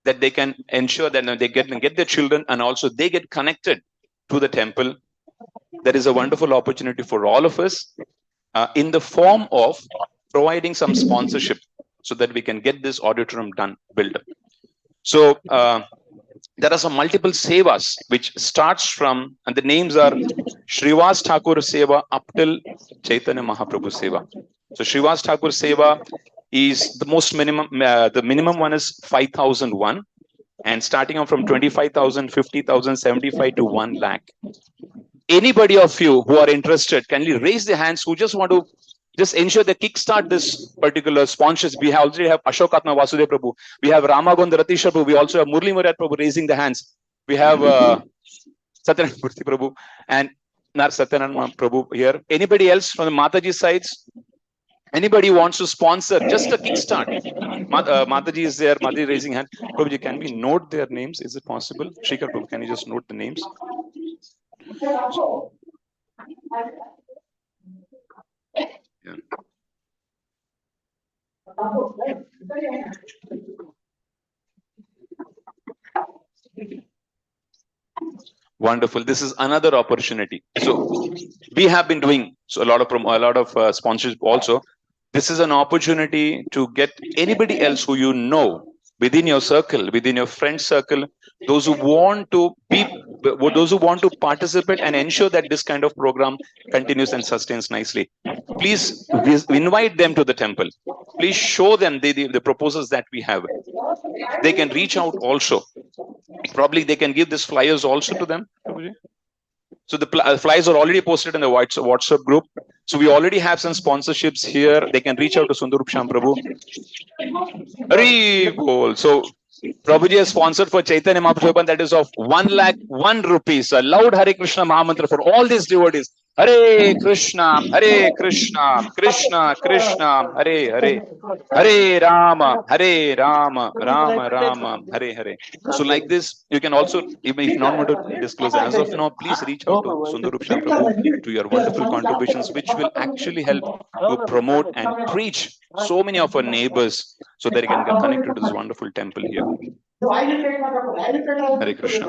that they can ensure that they get their children and also they get connected to the temple. That is a wonderful opportunity for all of us in the form of providing some sponsorship so that we can get this auditorium built up. So there are some multiple sevas which starts from, and the names are Srivas Thakur Seva up till Chaitanya Mahaprabhu Seva. So Srivas Thakur Seva is the most minimum, the minimum one is 5,001, and starting off from 25,000, 50,000, 75 to 1 lakh. Anybody of you who are interested, can you raise their hands who just want to just ensure they kickstart this particular sponsors? We already have Ashok Atma Vasudev Prabhu, we have Ramagond Ratisha Prabhu, we also have Murli Murat Prabhu raising the hands. We have Satyanarayana Murthy Prabhu and Satyanarayana Prabhu here. Anybody else from the Mataji sides? Anybody wants to sponsor just a kickstart? Mataji is there, Mataji raising hand. Prabhuji, can we note their names? Is it possible? Shrikar Prabhu, can you just note the names? Yeah. Wonderful. This is another opportunity. So we have been doing a lot of sponsorship also. This is an opportunity to get anybody else who you know within your circle, within your friend circle, those who want to participate and ensure that this kind of program continues and sustains nicely. Please invite them to the temple. Please show them the proposals that we have. They can reach out also. Probably they can give these flyers also to them. So the flyers are already posted in the WhatsApp group. So we already have some sponsorships here. They can reach out to Sundarup Sham Prabhu. Hari bol. So Prabhuji has sponsored for Chaitanya Mahaprabhu, that is of 1,01,000 rupees. A loud Hare Krishna Mahamantra for all these devotees. Hare Krishna, Krishna Krishna, Hare Hare, Hare Rama, Rama Rama, Hare Hare. So like this, you can also, even if not want to disclose as of now, please reach out to Sundarup Sham Prabhu to your wonderful contributions, which will actually help to promote and preach so many of our neighbors so that they can get connected to this wonderful temple here. Hare Krishna.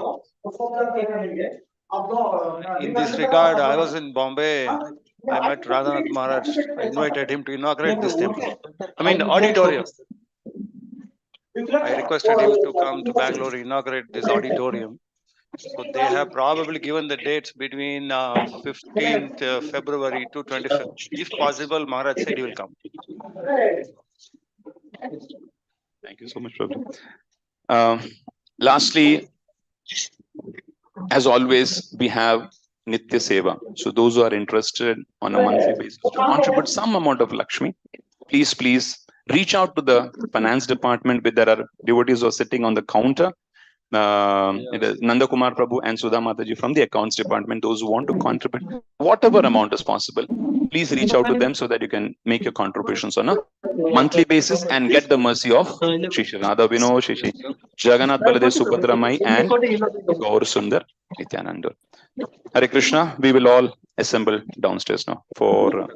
In this regard, I was in Bombay. I met Radhanath Maharaj. I invited him to inaugurate this temple. Auditorium. I requested him to come to Bangalore to inaugurate this auditorium. So they have probably given the dates between 15th February to 25th. If possible, Maharaj said he will come. Thank you so much, Prabhu. Lastly, as always, we have Nitya Seva. So those who are interested on a monthly basis to contribute some amount of Lakshmi, please reach out to the finance department. There are devotees who are sitting on the counter. It is Nanda Kumar Prabhu and Sudha Mataji from the accounts department. Those who want to contribute whatever amount is possible, please reach out to them so that you can make your contributions on a monthly basis and get the mercy of Shri Radha Vino, Shri Jagannath Baladev Subhadramai and Gaur Sundar Nityananda. Hare Krishna. We will all assemble downstairs now for